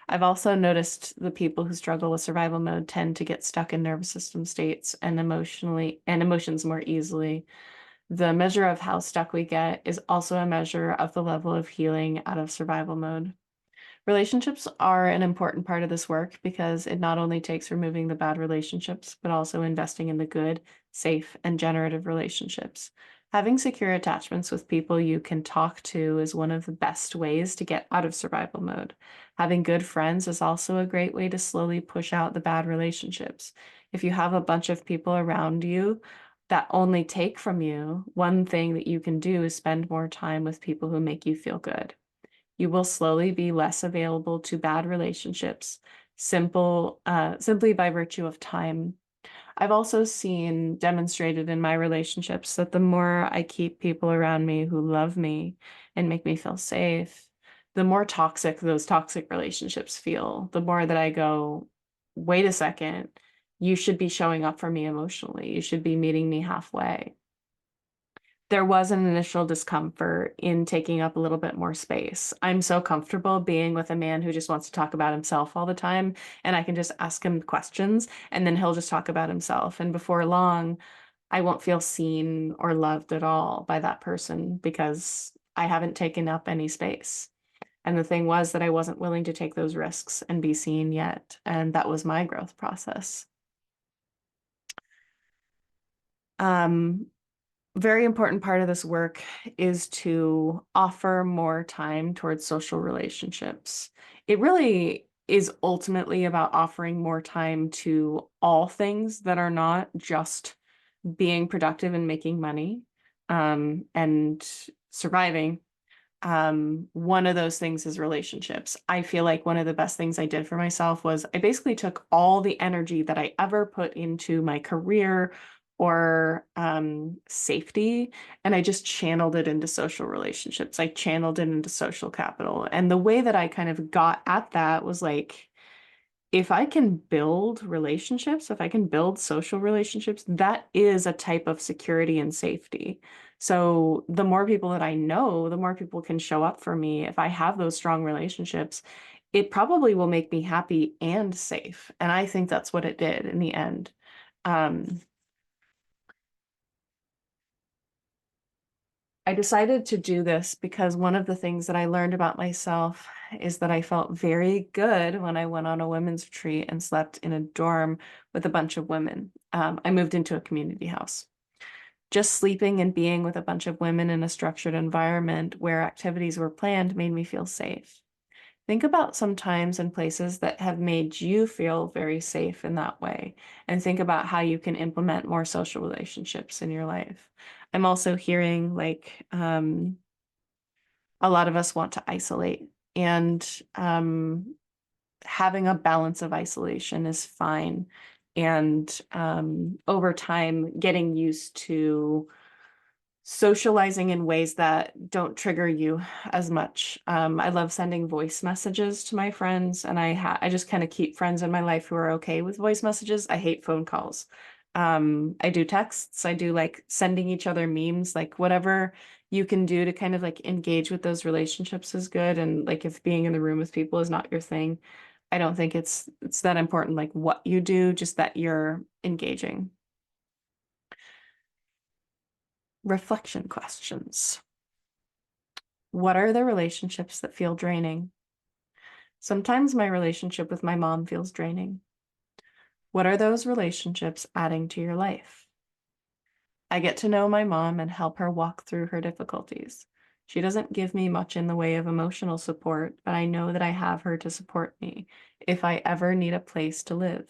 I've also noticed the people who struggle with survival mode tend to get stuck in nervous system states and emotions more easily. The measure of how stuck we get is also a measure of the level of healing out of survival mode. Relationships are an important part of this work because it not only takes removing the bad relationships, but also investing in the good, safe, and generative relationships. Having secure attachments with people you can talk to is one of the best ways to get out of survival mode. Having good friends is also a great way to slowly push out the bad relationships. If you have a bunch of people around you that only take from you, one thing that you can do is spend more time with people who make you feel good. You will slowly be less available to bad relationships, simply by virtue of time. I've also seen demonstrated in my relationships that the more I keep people around me who love me and make me feel safe, the more toxic those toxic relationships feel. The more that I go, wait a second, you should be showing up for me emotionally. You should be meeting me halfway. There was an initial discomfort in taking up a little bit more space. I'm so comfortable being with a man who just wants to talk about himself all the time, and I can just ask him questions, and then he'll just talk about himself. And before long, I won't feel seen or loved at all by that person because I haven't taken up any space. And the thing was that I wasn't willing to take those risks and be seen yet. And that was my growth process. Um, Very important part of this work is to offer more time towards social relationships. It really is ultimately about offering more time to all things that are not just being productive and making money, and surviving. One of those things is relationships. I feel like one of the best things I did for myself was I basically took all the energy that I ever put into my career or safety, and I just channeled it into social relationships. I channeled it into social capital. And the way that I kind of got at that was like, if I can build relationships, if I can build social relationships, that is a type of security and safety. So the more people that I know, the more people can show up for me. If I have those strong relationships, it probably will make me happy and safe. And I think that's what it did in the end. Um, I decided to do this because one of the things that I learned about myself is that I felt very good when I went on a women's retreat and slept in a dorm with a bunch of women. I moved into a community house. Just sleeping and being with a bunch of women in a structured environment where activities were planned made me feel safe. Think about some times and places that have made you feel very safe in that way, and think about how you can implement more social relationships in your life. I'm also hearing like a lot of us want to isolate, and having a balance of isolation is fine. And over time, getting used to socializing in ways that don't trigger you as much. I love sending voice messages to my friends, and I just kind of keep friends in my life who are okay with voice messages. I hate phone calls. I do texts. I do like sending each other memes, like whatever you can do to kind of like engage with those relationships is good. And like if being in the room with people is not your thing, I don't think it's that important, like what you do, just that you're engaging. Reflection questions. What are the relationships that feel draining? Sometimes my relationship with my mom feels draining. What are those relationships adding to your life? I get to know my mom and help her walk through her difficulties. She doesn't give me much in the way of emotional support, but I know that I have her to support me if I ever need a place to live.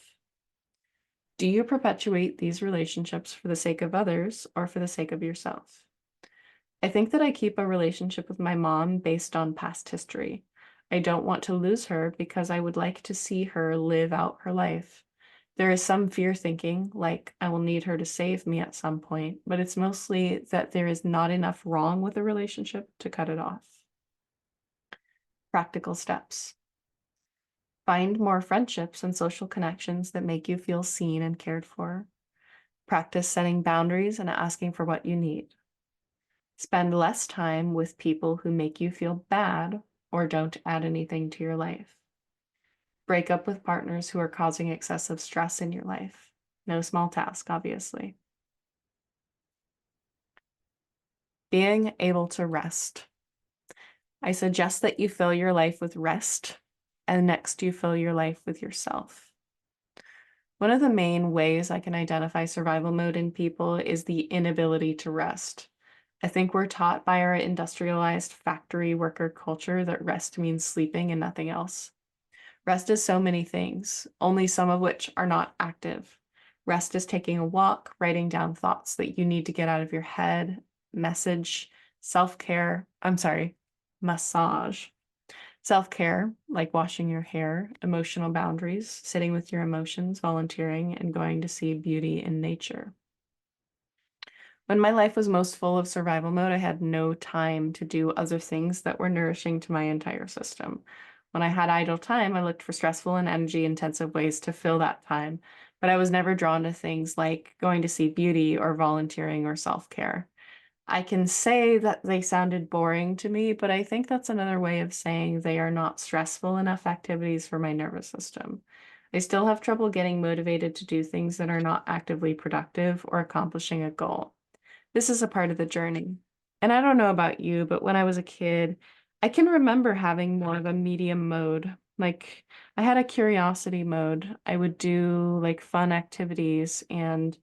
Do you perpetuate these relationships for the sake of others or for the sake of yourself? I think that I keep a relationship with my mom based on past history. I don't want to lose her because I would like to see her live out her life. There is some fear thinking, like I will need her to save me at some point, but it's mostly that there is not enough wrong with the relationship to cut it off. Practical steps. Find more friendships and social connections that make you feel seen and cared for. Practice setting boundaries and asking for what you need. Spend less time with people who make you feel bad or don't add anything to your life. Break up with partners who are causing excessive stress in your life. No small task, obviously. Being able to rest. I suggest that you fill your life with rest, and next you fill your life with yourself. One of the main ways I can identify survival mode in people is the inability to rest. I think we're taught by our industrialized factory worker culture that rest means sleeping and nothing else. Rest is so many things, only some of which are not active. Rest is taking a walk, writing down thoughts that you need to get out of your head, massage. Self-care, like washing your hair, emotional boundaries, sitting with your emotions, volunteering, and going to see beauty in nature. When my life was most full of survival mode, I had no time to do other things that were nourishing to my entire system. When I had idle time, I looked for stressful and energy-intensive ways to fill that time, but I was never drawn to things like going to see beauty or volunteering or self-care. I can say that they sounded boring to me, but I think that's another way of saying they are not stressful enough activities for my nervous system. I still have trouble getting motivated to do things that are not actively productive or accomplishing a goal. This is a part of the journey. And I don't know about you, but when I was a kid, I can remember having more of a medium mode. Like I had a curiosity mode. I would do like fun activities. And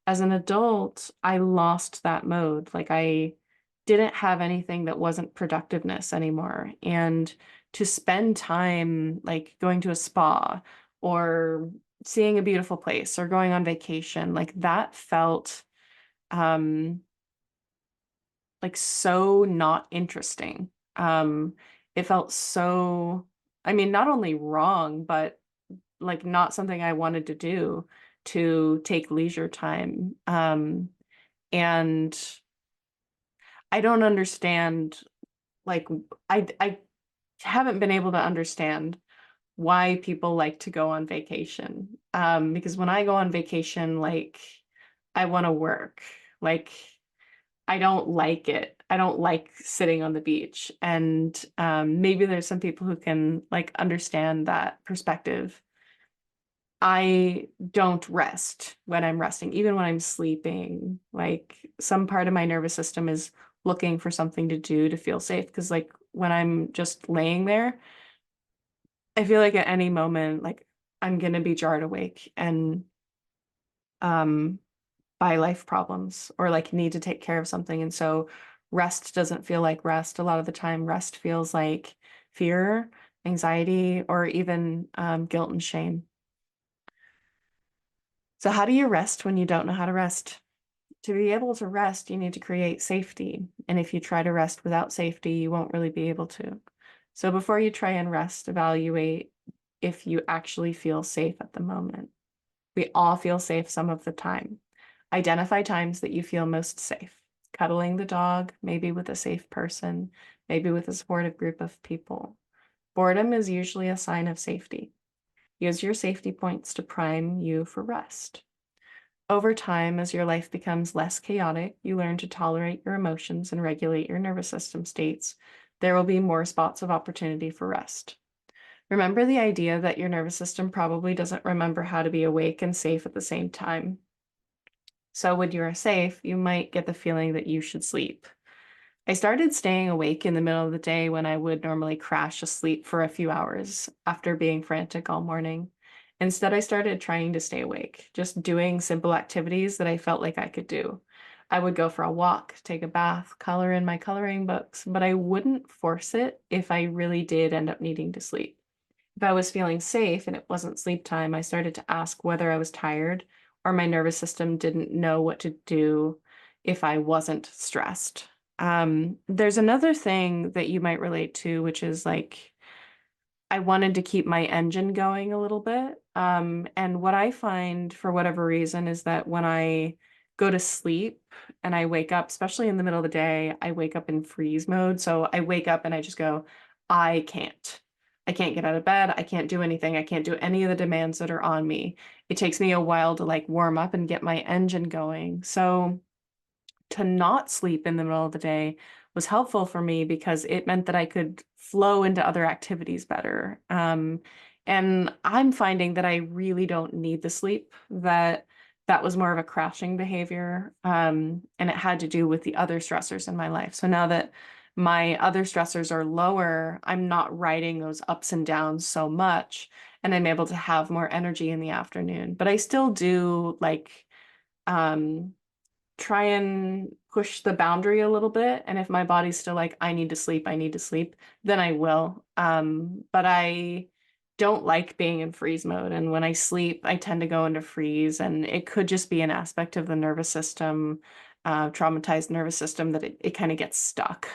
as an adult, I lost that mode. Like I didn't have anything that wasn't productiveness anymore. And to spend time like going to a spa or seeing a beautiful place or going on vacation, like that felt um like so not interesting. Um it felt so, I mean, not only wrong, but like not something I wanted to do, to take leisure time. And I don't understand, like I haven't been able to understand why people like to go on vacation. Because when I go on vacation, like I want to work. Like I don't like it. I don't like sitting on the beach. And maybe there's some people who can like understand that perspective. I don't rest when I'm resting, even when I'm sleeping. Like some part of my nervous system is looking for something to do to feel safe. Because like when I'm just laying there, I feel like at any moment, like I'm gonna be jarred awake and um by life problems or like need to take care of something. And so rest doesn't feel like rest. A lot of the time, rest feels like fear, anxiety, or even guilt and shame. So, how do you rest when you don't know how to rest? To be able to rest, you need to create safety. And if you try to rest without safety, you won't really be able to. So, before you try and rest, evaluate if you actually feel safe at the moment. We all feel safe some of the time. Identify times that you feel most safe. Cuddling the dog, maybe with a safe person, maybe with a supportive group of people. Boredom is usually a sign of safety. Use your safety points to prime you for rest. Over time, as your life becomes less chaotic, you learn to tolerate your emotions and regulate your nervous system states. There will be more spots of opportunity for rest. Remember the idea that your nervous system probably doesn't remember how to be awake and safe at the same time. So when you are safe, you might get the feeling that you should sleep. I started staying awake in the middle of the day when I would normally crash asleep for a few hours after being frantic all morning. Instead, I started trying to stay awake, just doing simple activities that I felt like I could do. I would go for a walk, take a bath, color in my coloring books, but I wouldn't force it if I really did end up needing to sleep. If I was feeling safe and it wasn't sleep time, I started to ask whether I was tired or my nervous system didn't know what to do if I wasn't stressed. There's another thing that you might relate to, which is like I wanted to keep my engine going a little bit. And what I find for whatever reason is that when I go to sleep and I wake up, especially in the middle of the day, I wake up in freeze mode. So I wake up and I just go, I can't. I can't get out of bed. I can't do anything. I can't do any of the demands that are on me. It takes me a while to like warm up and get my engine going. So to not sleep in the middle of the day was helpful for me because it meant that I could flow into other activities better. And I'm finding that I really don't need the sleep, that that was more of a crashing behavior. And it had to do with the other stressors in my life. So now that my other stressors are lower, I'm not riding those ups and downs so much, and I'm able to have more energy in the afternoon. But I still do like, um, try and push the boundary a little bit. And if my body's still like, I need to sleep, then I will. But I don't like being in freeze mode. And when I sleep, I tend to go into freeze. And it could just be an aspect of the nervous system, traumatized nervous system, that it kind of gets stuck.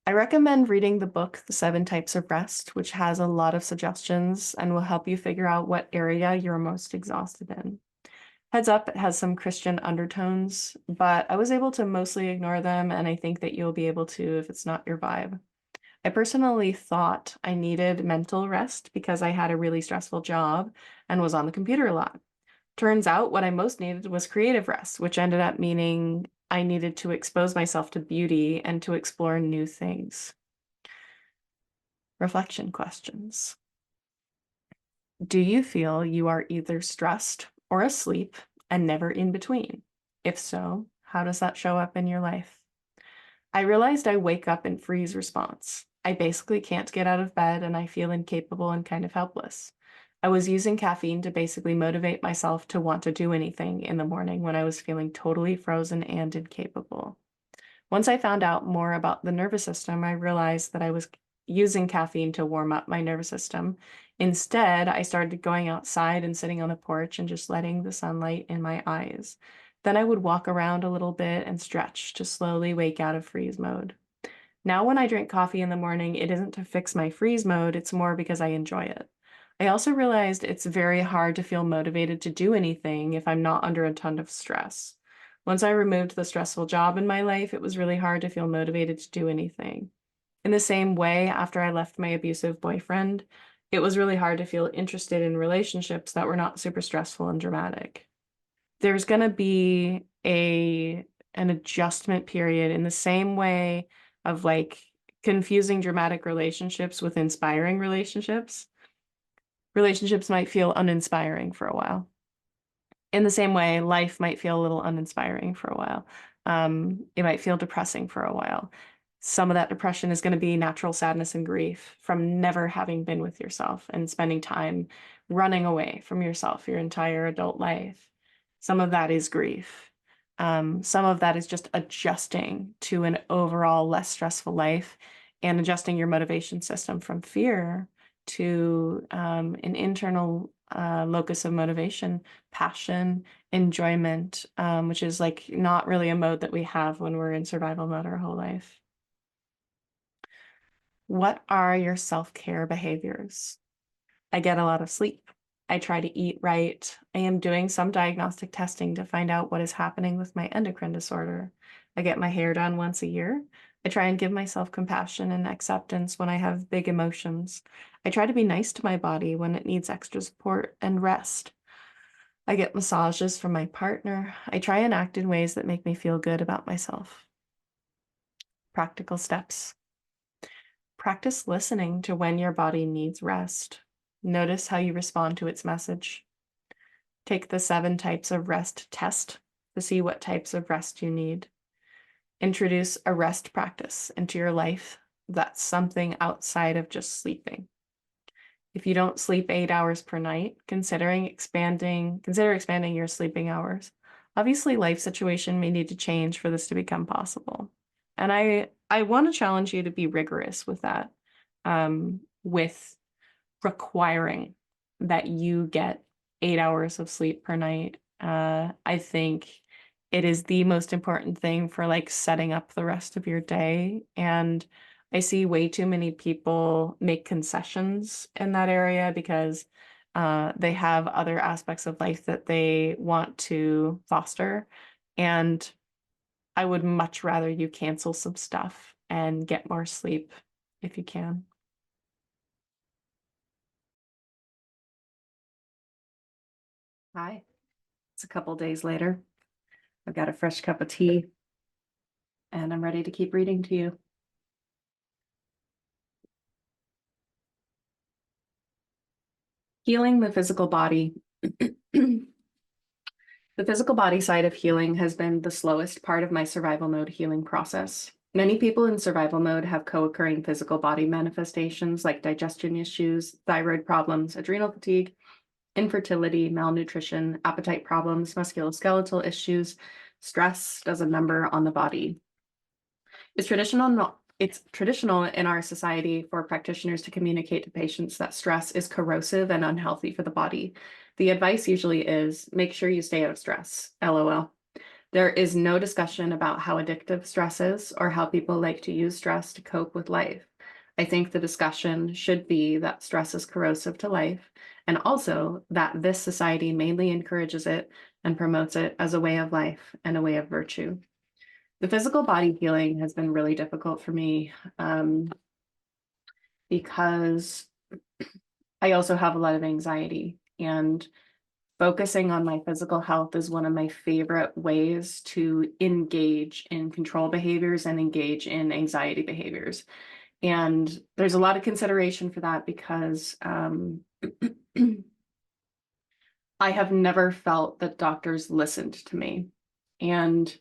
I recommend reading the book, The Seven Types of Rest, which has a lot of suggestions and will help you figure out what area you're most exhausted in. Heads up, it has some Christian undertones, but I was able to mostly ignore them, and I think that you'll be able to if it's not your vibe. I personally thought I needed mental rest because I had a really stressful job and was on the computer a lot. Turns out what I most needed was creative rest, which ended up meaning I needed to expose myself to beauty and to explore new things. Reflection questions. Do you feel you are either stressed or asleep and never in between? If so, how does that show up in your life? I realized I wake up in freeze response. I basically can't get out of bed and I feel incapable and kind of helpless. I was using caffeine to basically motivate myself to want to do anything in the morning when I was feeling totally frozen and incapable. Once I found out more about the nervous system, I realized that I was using caffeine to warm up my nervous system. Instead, I started going outside and sitting on the porch and just letting the sunlight in my eyes. Then I would walk around a little bit and stretch to slowly wake out of freeze mode. Now, when I drink coffee in the morning, it isn't to fix my freeze mode, it's more because I enjoy it. I also realized it's very hard to feel motivated to do anything if I'm not under a ton of stress. Once I removed the stressful job in my life, it was really hard to feel motivated to do anything. In the same way, after I left my abusive boyfriend, it was really hard to feel interested in relationships that were not super stressful and dramatic. There's going to be an adjustment period in the same way of like confusing dramatic relationships with inspiring relationships. Relationships might feel uninspiring for a while. In the same way, life might feel a little uninspiring for a while. It might feel depressing for a while. Some of that depression is going to be natural sadness and grief from never having been with yourself and spending time running away from yourself your entire adult life. Some of that is grief. Some of that is just adjusting to an overall less stressful life and adjusting your motivation system from fear to an internal locus of motivation, passion, enjoyment, which is like not really a mode that we have when we're in survival mode our whole life. What are your self-care behaviors? I get a lot of sleep. I try to eat right. I am doing some diagnostic testing to find out what is happening with my endocrine disorder. I get my hair done once a year. I try and give myself compassion and acceptance when I have big emotions. I try to be nice to my body when it needs extra support and rest. I get massages from my partner. I try and act in ways that make me feel good about myself. Practical steps. Practice listening to when your body needs rest. Notice how you respond to its message. Take the 7 types of rest test to see what types of rest you need. Introduce a rest practice into your life that's something outside of just sleeping. If you don't sleep 8 hours per night, consider expanding your sleeping hours. Obviously, life situation may need to change for this to become possible. And I want to challenge you to be rigorous with that, with requiring that you get 8 hours of sleep per night. I think it is the most important thing for like setting up the rest of your day. And I see way too many people make concessions in that area because they have other aspects of life that they want to foster. And I would much rather you cancel some stuff and get more sleep if you can. Hi, it's a couple days later. I've got a fresh cup of tea and I'm ready to keep reading to you. Healing the physical body. The physical body side of healing has been the slowest part of my survival mode healing process. Many people in survival mode have co-occurring physical body manifestations like digestion issues, thyroid problems, adrenal fatigue, infertility, malnutrition, appetite problems, musculoskeletal issues. Stress does a number on the body. It's traditional in our society for practitioners to communicate to patients that stress is corrosive and unhealthy for the body. The advice usually is make sure you stay out of stress, LOL. There is no discussion about how addictive stress is or how people like to use stress to cope with life. I think the discussion should be that stress is corrosive to life, and also that this society mainly encourages it and promotes it as a way of life and a way of virtue. The physical body healing has been really difficult for me because I also have a lot of anxiety, and focusing on my physical health is one of my favorite ways to engage in control behaviors and engage in anxiety behaviors. And there's a lot of consideration for that because I have never felt that doctors listened to me. And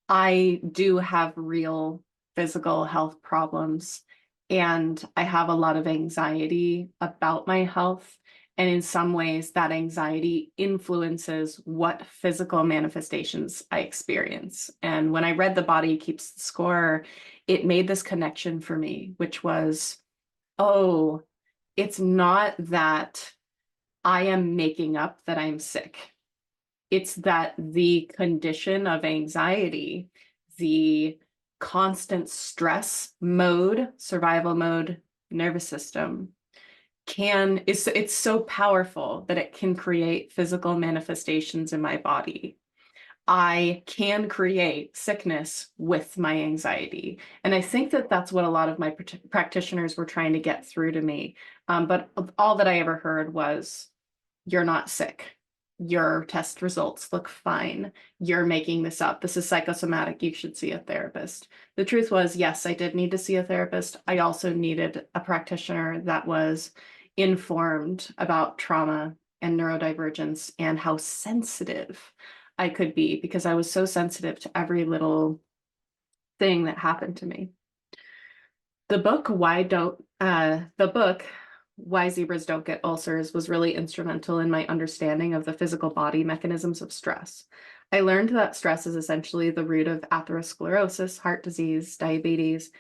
I do have real physical health problems, and I have a lot of anxiety about my health. And in some ways, that anxiety influences what physical manifestations I experience. And when I read The Body Keeps the Score, it made this connection for me, which was, oh, it's not that I am making up that I'm sick. It's that the condition of anxiety, the constant stress mode, survival mode, nervous system it's so powerful that it can create physical manifestations in my body. I can create sickness with my anxiety. And I think that that's what a lot of my practitioners were trying to get through to me. But all that I ever heard was, you're not sick. Your test results look fine. You're making this up. This is psychosomatic. You should see a therapist. The truth was, yes, I did need to see a therapist. I also needed a practitioner that was informed about trauma and neurodivergence and how sensitive I could be, because I was so sensitive to every little thing that happened to me. The book, Why Zebras Don't Get Ulcers, was really instrumental in my understanding of the physical body mechanisms of stress. I learned that stress is essentially the root of atherosclerosis, heart disease, diabetes,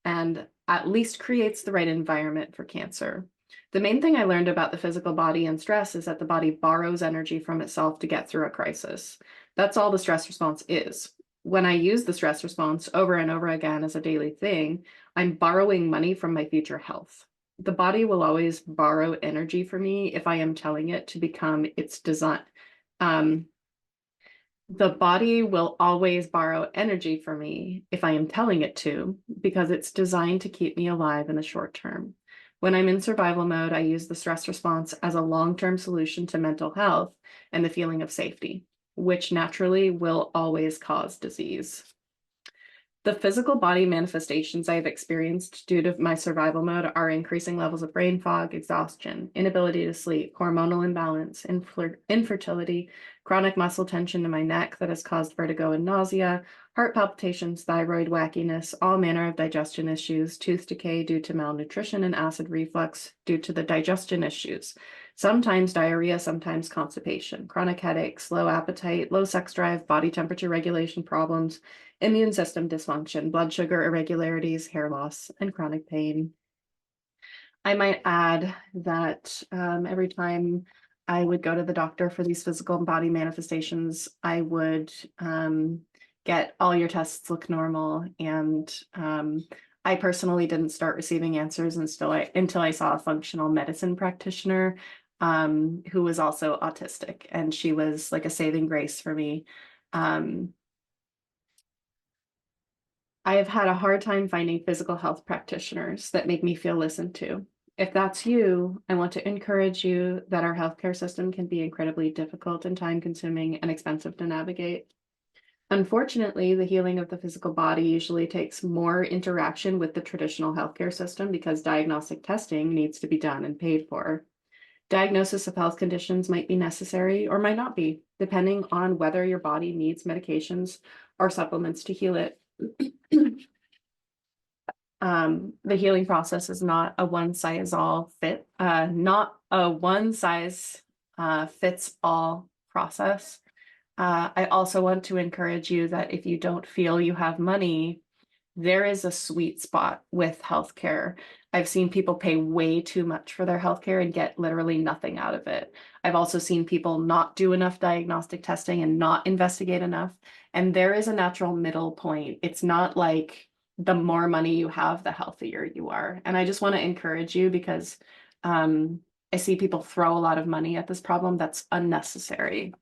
and at least creates the right environment for cancer. The main thing I learned about the physical body and stress is that the body borrows energy from itself to get through a crisis. That's all the stress response is. When I use the stress response over and over again as a daily thing, I'm borrowing money from my future health. The body will always borrow energy from me if I am telling it to become its design. The body will always borrow energy from me if I am telling it to, because it's designed to keep me alive in the short term. When I'm in survival mode, I use the stress response as a long-term solution to mental health and the feeling of safety, which naturally will always cause disease. The physical body manifestations I have experienced due to my survival mode are increasing levels of brain fog, exhaustion, inability to sleep, hormonal imbalance, infertility, chronic muscle tension in my neck that has caused vertigo and nausea, heart palpitations, thyroid wackiness, all manner of digestion issues, tooth decay due to malnutrition and acid reflux due to the digestion issues, sometimes diarrhea, sometimes constipation, chronic headaches, low appetite, low sex drive, body temperature regulation problems, immune system dysfunction, blood sugar irregularities, hair loss, and chronic pain. I might add that every time I would go to the doctor for these physical body manifestations, I would get all your tests look normal, and I personally didn't start receiving answers until I saw a functional medicine practitioner who was also autistic, and she was like a saving grace for me. Um, I have had a hard time finding physical health practitioners that make me feel listened to. If that's you, I want to encourage you that our healthcare system can be incredibly difficult and time-consuming and expensive to navigate. Unfortunately, the healing of the physical body usually takes more interaction with the traditional healthcare system because diagnostic testing needs to be done and paid for. Diagnosis of health conditions might be necessary or might not be, depending on whether your body needs medications or supplements to heal it. The healing process is not a one size all fit, not a one size fits all process. I also want to encourage you that if you don't feel you have money, there is a sweet spot with healthcare. I've seen people pay way too much for their healthcare and get literally nothing out of it. I've also seen people not do enough diagnostic testing and not investigate enough. And there is a natural middle point. It's not like the more money you have, the healthier you are. And I just want to encourage you because I see people throw a lot of money at this problem that's unnecessary.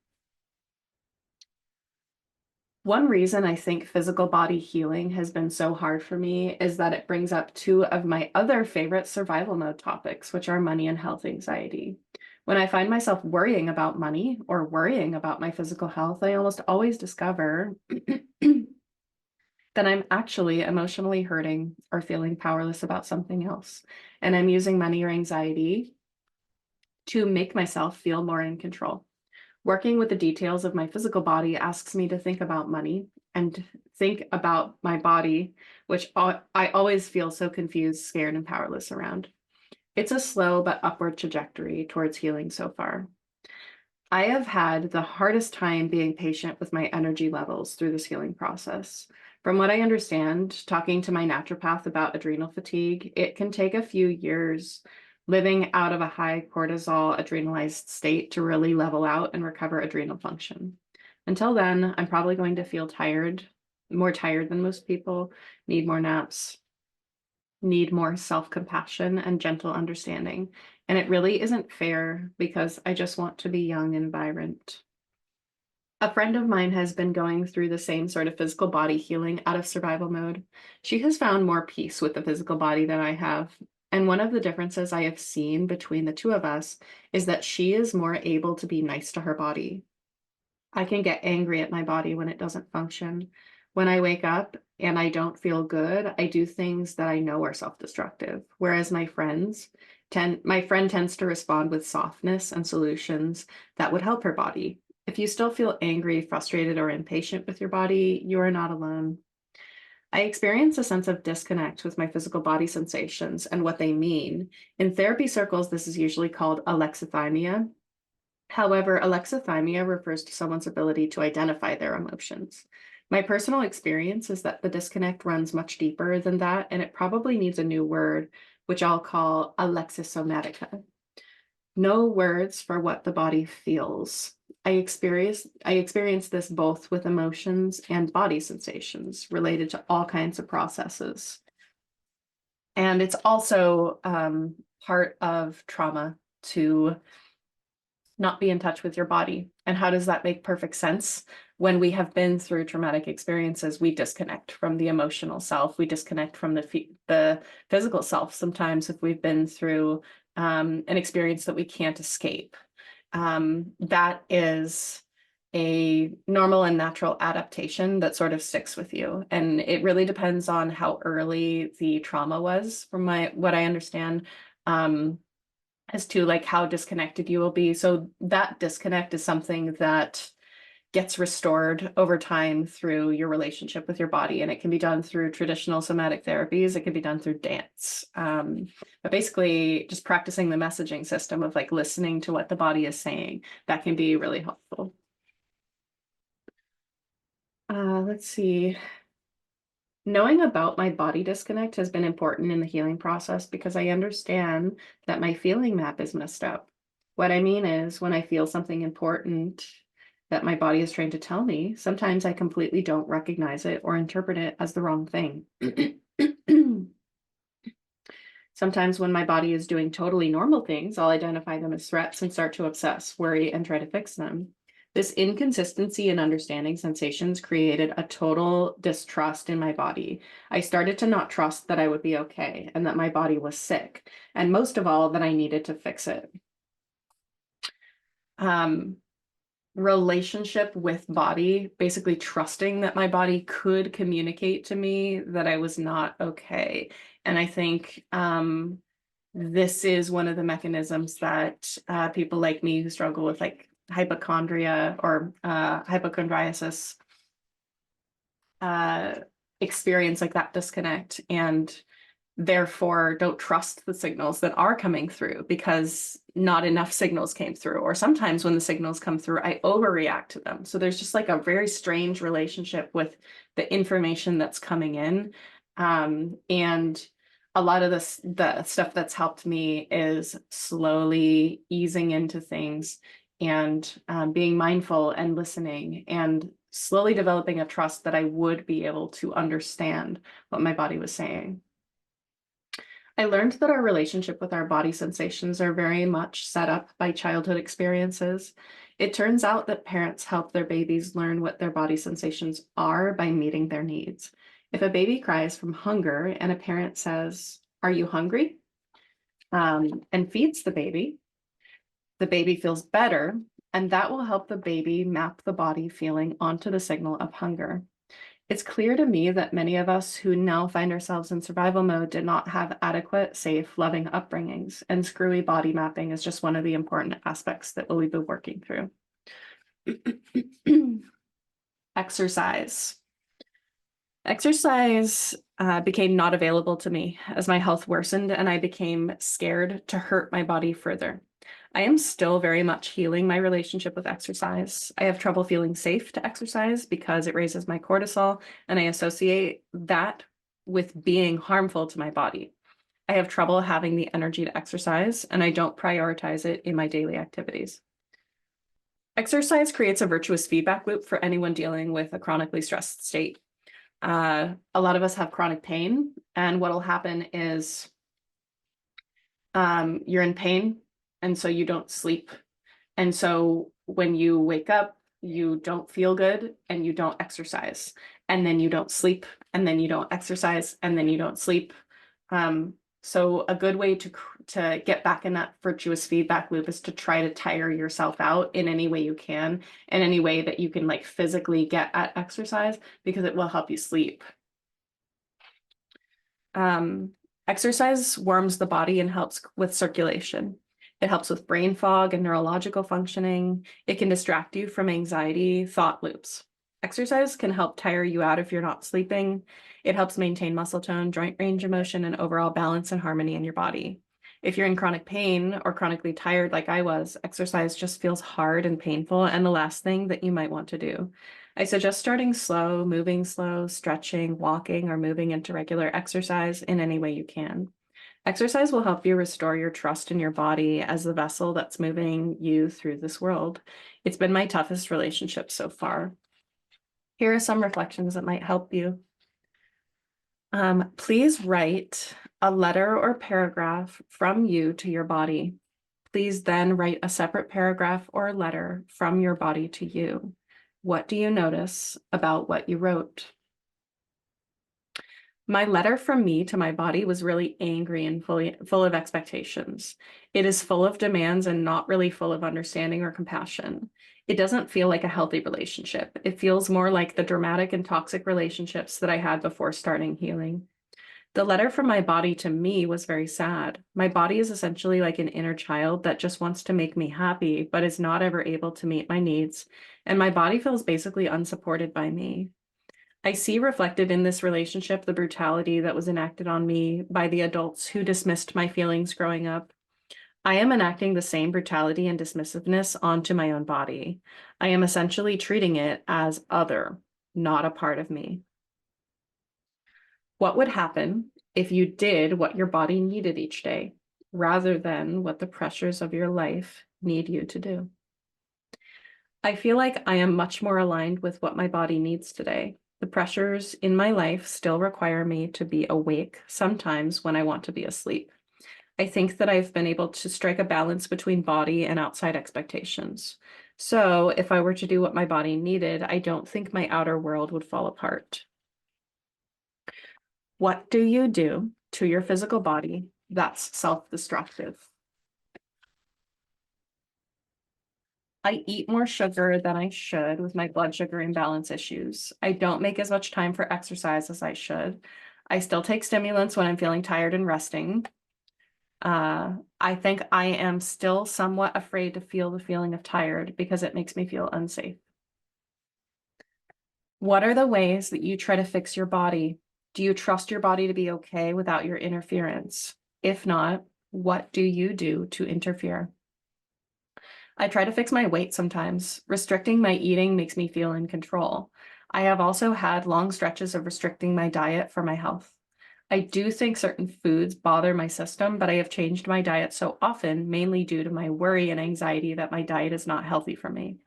One reason I think physical body healing has been so hard for me is that it brings up two of my other favorite survival mode topics, which are money and health anxiety. When I find myself worrying about money or worrying about my physical health, I almost always discover that I'm actually emotionally hurting or feeling powerless about something else. And I'm using money or anxiety to make myself feel more in control. Working with the details of my physical body asks me to think about money and think about my body, which I always feel so confused, scared, and powerless around. It's a slow but upward trajectory towards healing so far. I have had the hardest time being patient with my energy levels through this healing process. From what I understand, talking to my naturopath about adrenal fatigue, it can take a few years living out of a high cortisol adrenalized state to really level out and recover adrenal function. Until then, I'm probably going to feel tired, more tired than most people, need more naps, need more self-compassion and gentle understanding. And it really isn't fair because I just want to be young and vibrant. A friend of mine has been going through the same sort of physical body healing out of survival mode. She has found more peace with the physical body than I have. And one of the differences I have seen between the two of us is that she is more able to be nice to her body. I can get angry at my body when it doesn't function. When I wake up and I don't feel good, I do things that I know are self-destructive. Whereas my friend tends to respond with softness and solutions that would help her body. If you still feel angry, frustrated, or impatient with your body, you are not alone. I experience a sense of disconnect with my physical body sensations and what they mean. In therapy circles, this is usually called alexithymia. However, alexithymia refers to someone's ability to identify their emotions. My personal experience is that the disconnect runs much deeper than that, and it probably needs a new word, which I'll call alexosomatica. No words for what the body feels. I experience this both with emotions and body sensations related to all kinds of processes. And it's also part of trauma to not be in touch with your body. And how does that make perfect sense? When we have been through traumatic experiences, we disconnect from the emotional self. We disconnect from the physical self sometimes if we've been through an experience that we can't escape. That is a normal and natural adaptation that sort of sticks with you. And it really depends on how early the trauma was, from what I understand. As to like how disconnected you will be. So that disconnect is something that gets restored over time through your relationship with your body. And it can be done through traditional somatic therapies. It can be done through dance. But basically just practicing the messaging system of like listening to what the body is saying, that can be really helpful. Let's see. Knowing about my body disconnect has been important in the healing process because I understand that my feeling map is messed up. What I mean is, when I feel something important that my body is trying to tell me, sometimes I completely don't recognize it or interpret it as the wrong thing. Sometimes when my body is doing totally normal things, I'll identify them as threats and start to obsess, worry, and try to fix them. This inconsistency in understanding sensations created a total distrust in my body. I started to not trust that I would be okay and that my body was sick, and most of all, that I needed to fix it. Relationship with body, basically trusting that my body could communicate to me that I was not okay. And I think this is one of the mechanisms that people like me who struggle with like hypochondria or hypochondriasis uh, experience like that disconnect, and therefore don't trust the signals that are coming through because not enough signals came through. Or sometimes when the signals come through, I overreact to them. So there's just like a very strange relationship with the information that's coming in. And a lot of the stuff that's helped me is slowly easing into things and being mindful and listening and slowly developing a trust that I would be able to understand what my body was saying. I learned that our relationship with our body sensations are very much set up by childhood experiences. It turns out that parents help their babies learn what their body sensations are by meeting their needs. If a baby cries from hunger and a parent says, "Are you hungry?" And feeds the baby feels better, and that will help the baby map the body feeling onto the signal of hunger. It's clear to me that many of us who now find ourselves in survival mode did not have adequate, safe, loving upbringings, and screwy body mapping is just one of the important aspects that we'll be working through. Exercise. Exercise became not available to me as my health worsened and I became scared to hurt my body further. I am still very much healing my relationship with exercise. I have trouble feeling safe to exercise because it raises my cortisol, and I associate that with being harmful to my body. I have trouble having the energy to exercise, and I don't prioritize it in my daily activities. Exercise creates a virtuous feedback loop for anyone dealing with a chronically stressed state. A lot of us have chronic pain, and what'll happen is you're in pain, and so you don't sleep. And so when you wake up, you don't feel good and you don't exercise. And then you don't sleep, and then you don't exercise, and then you don't sleep. So a good way to get back in that virtuous feedback loop is to try to tire yourself out in any way you can, in any way that you can like physically get at exercise, because it will help you sleep. Exercise warms the body and helps with circulation. It helps with brain fog and neurological functioning. It can distract you from anxiety, thought loops. Exercise can help tire you out if you're not sleeping. It helps maintain muscle tone, joint range of motion, and overall balance and harmony in your body. If you're in chronic pain or chronically tired like I was, exercise just feels hard and painful and the last thing that you might want to do. I suggest starting slow, moving slow, stretching, walking, or moving into regular exercise in any way you can. Exercise will help you restore your trust in your body as the vessel that's moving you through this world. It's been my toughest relationship so far. Here are some reflections that might help you. Please write a letter or paragraph from you to your body. Please then write a separate paragraph or letter from your body to you. What do you notice about what you wrote? My letter from me to my body was really angry and full of expectations. It is full of demands and not really full of understanding or compassion. It doesn't feel like a healthy relationship. It feels more like the dramatic and toxic relationships that I had before starting healing. The letter from my body to me was very sad. My body is essentially like an inner child that just wants to make me happy, but is not ever able to meet my needs. And my body feels basically unsupported by me. I see reflected in this relationship the brutality that was enacted on me by the adults who dismissed my feelings growing up. I am enacting the same brutality and dismissiveness onto my own body. I am essentially treating it as other, not a part of me. What would happen if you did what your body needed each day, rather than what the pressures of your life need you to do? I feel like I am much more aligned with what my body needs today. The pressures in my life still require me to be awake sometimes when I want to be asleep. I think that I've been able to strike a balance between body and outside expectations. So if I were to do what my body needed, I don't think my outer world would fall apart. What do you do to your physical body that's self-destructive? I eat more sugar than I should with my blood sugar imbalance issues. I don't make as much time for exercise as I should. I still take stimulants when I'm feeling tired and resting. I think I am still somewhat afraid to feel the feeling of tired because it makes me feel unsafe. What are the ways that you try to fix your body? Do you trust your body to be okay without your interference? If not, what do you do to interfere? I try to fix my weight sometimes. Restricting my eating makes me feel in control. I have also had long stretches of restricting my diet for my health. I do think certain foods bother my system, but I have changed my diet so often, mainly due to my worry and anxiety that my diet is not healthy for me.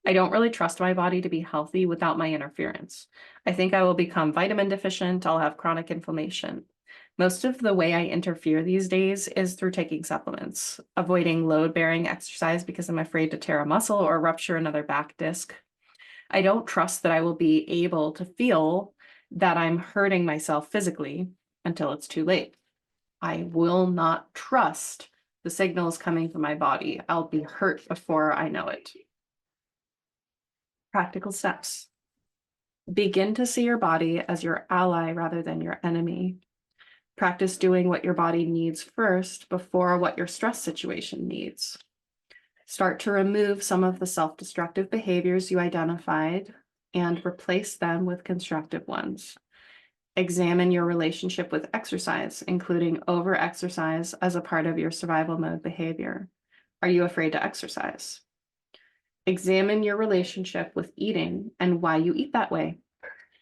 I don't really trust my body to be healthy without my interference. I think I will become vitamin deficient, I'll have chronic inflammation. Most of the way I interfere these days is through taking supplements, avoiding load-bearing exercise because I'm afraid to tear a muscle or rupture another back disc. I don't trust that I will be able to feel that I'm hurting myself physically until it's too late. I will not trust the signals coming from my body. I'll be hurt before I know it. Practical steps. Begin to see your body as your ally rather than your enemy. Practice doing what your body needs first before what your stress situation needs. Start to remove some of the self-destructive behaviors you identified and replace them with constructive ones. Examine your relationship with exercise, including over-exercise as a part of your survival mode behavior. Are you afraid to exercise? Examine your relationship with eating and why you eat that way.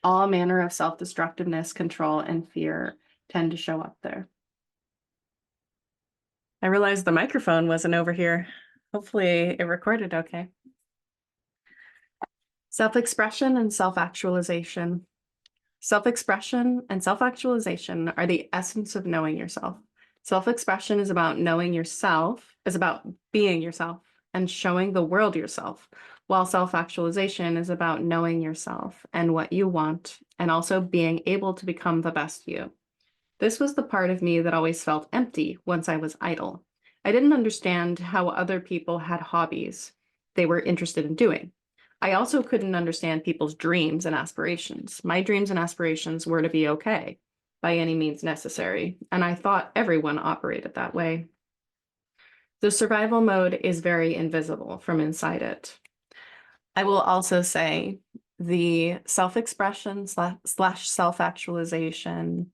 All manner of self-destructiveness, control, and fear tend to show up there. I realized the microphone wasn't over here. Hopefully it recorded okay. Self-expression and self-actualization. Self-expression and self-actualization are the essence of knowing yourself. Self-expression is about knowing yourself, is about being yourself and showing the world yourself, while self-actualization is about knowing yourself and what you want, and also being able to become the best you. This was the part of me that always felt empty once I was idle. I didn't understand how other people had hobbies they were interested in doing. I also couldn't understand people's dreams and aspirations. My dreams and aspirations were to be okay by any means necessary, and I thought everyone operated that way. The survival mode is very invisible from inside it. I will also say the self-expression slash self-actualization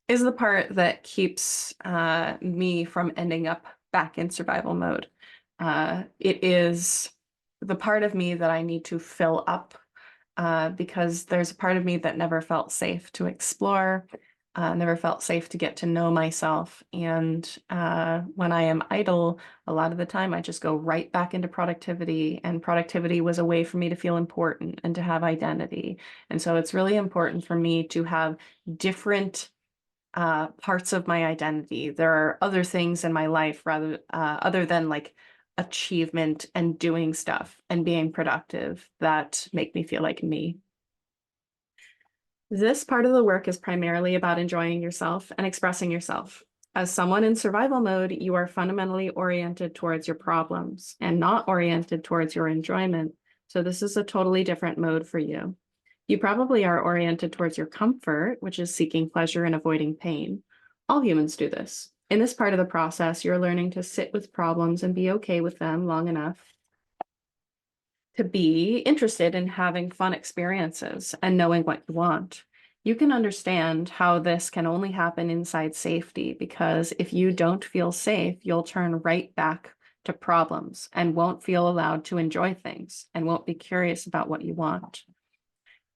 is the part that keeps me from ending up back in survival mode. It is the part of me that I need to fill up because there's a part of me that never felt safe to explore, never felt safe to get to know myself. And when I am idle, a lot of the time I just go right back into productivity, and productivity was a way for me to feel important and to have identity. And so it's really important for me to have different parts of my identity. There are other things in my life rather other than like achievement and doing stuff and being productive that make me feel like me. This part of the work is primarily about enjoying yourself and expressing yourself. As someone in survival mode, you are fundamentally oriented towards your problems and not oriented towards your enjoyment. So this is a totally different mode for you. You probably are oriented towards your comfort, which is seeking pleasure and avoiding pain. All humans do this. In this part of the process, you're learning to sit with problems and be okay with them long enough to be interested in having fun experiences and knowing what you want. You can understand how this can only happen inside safety, because if you don't feel safe, you'll turn right back to problems and won't feel allowed to enjoy things and won't be curious about what you want.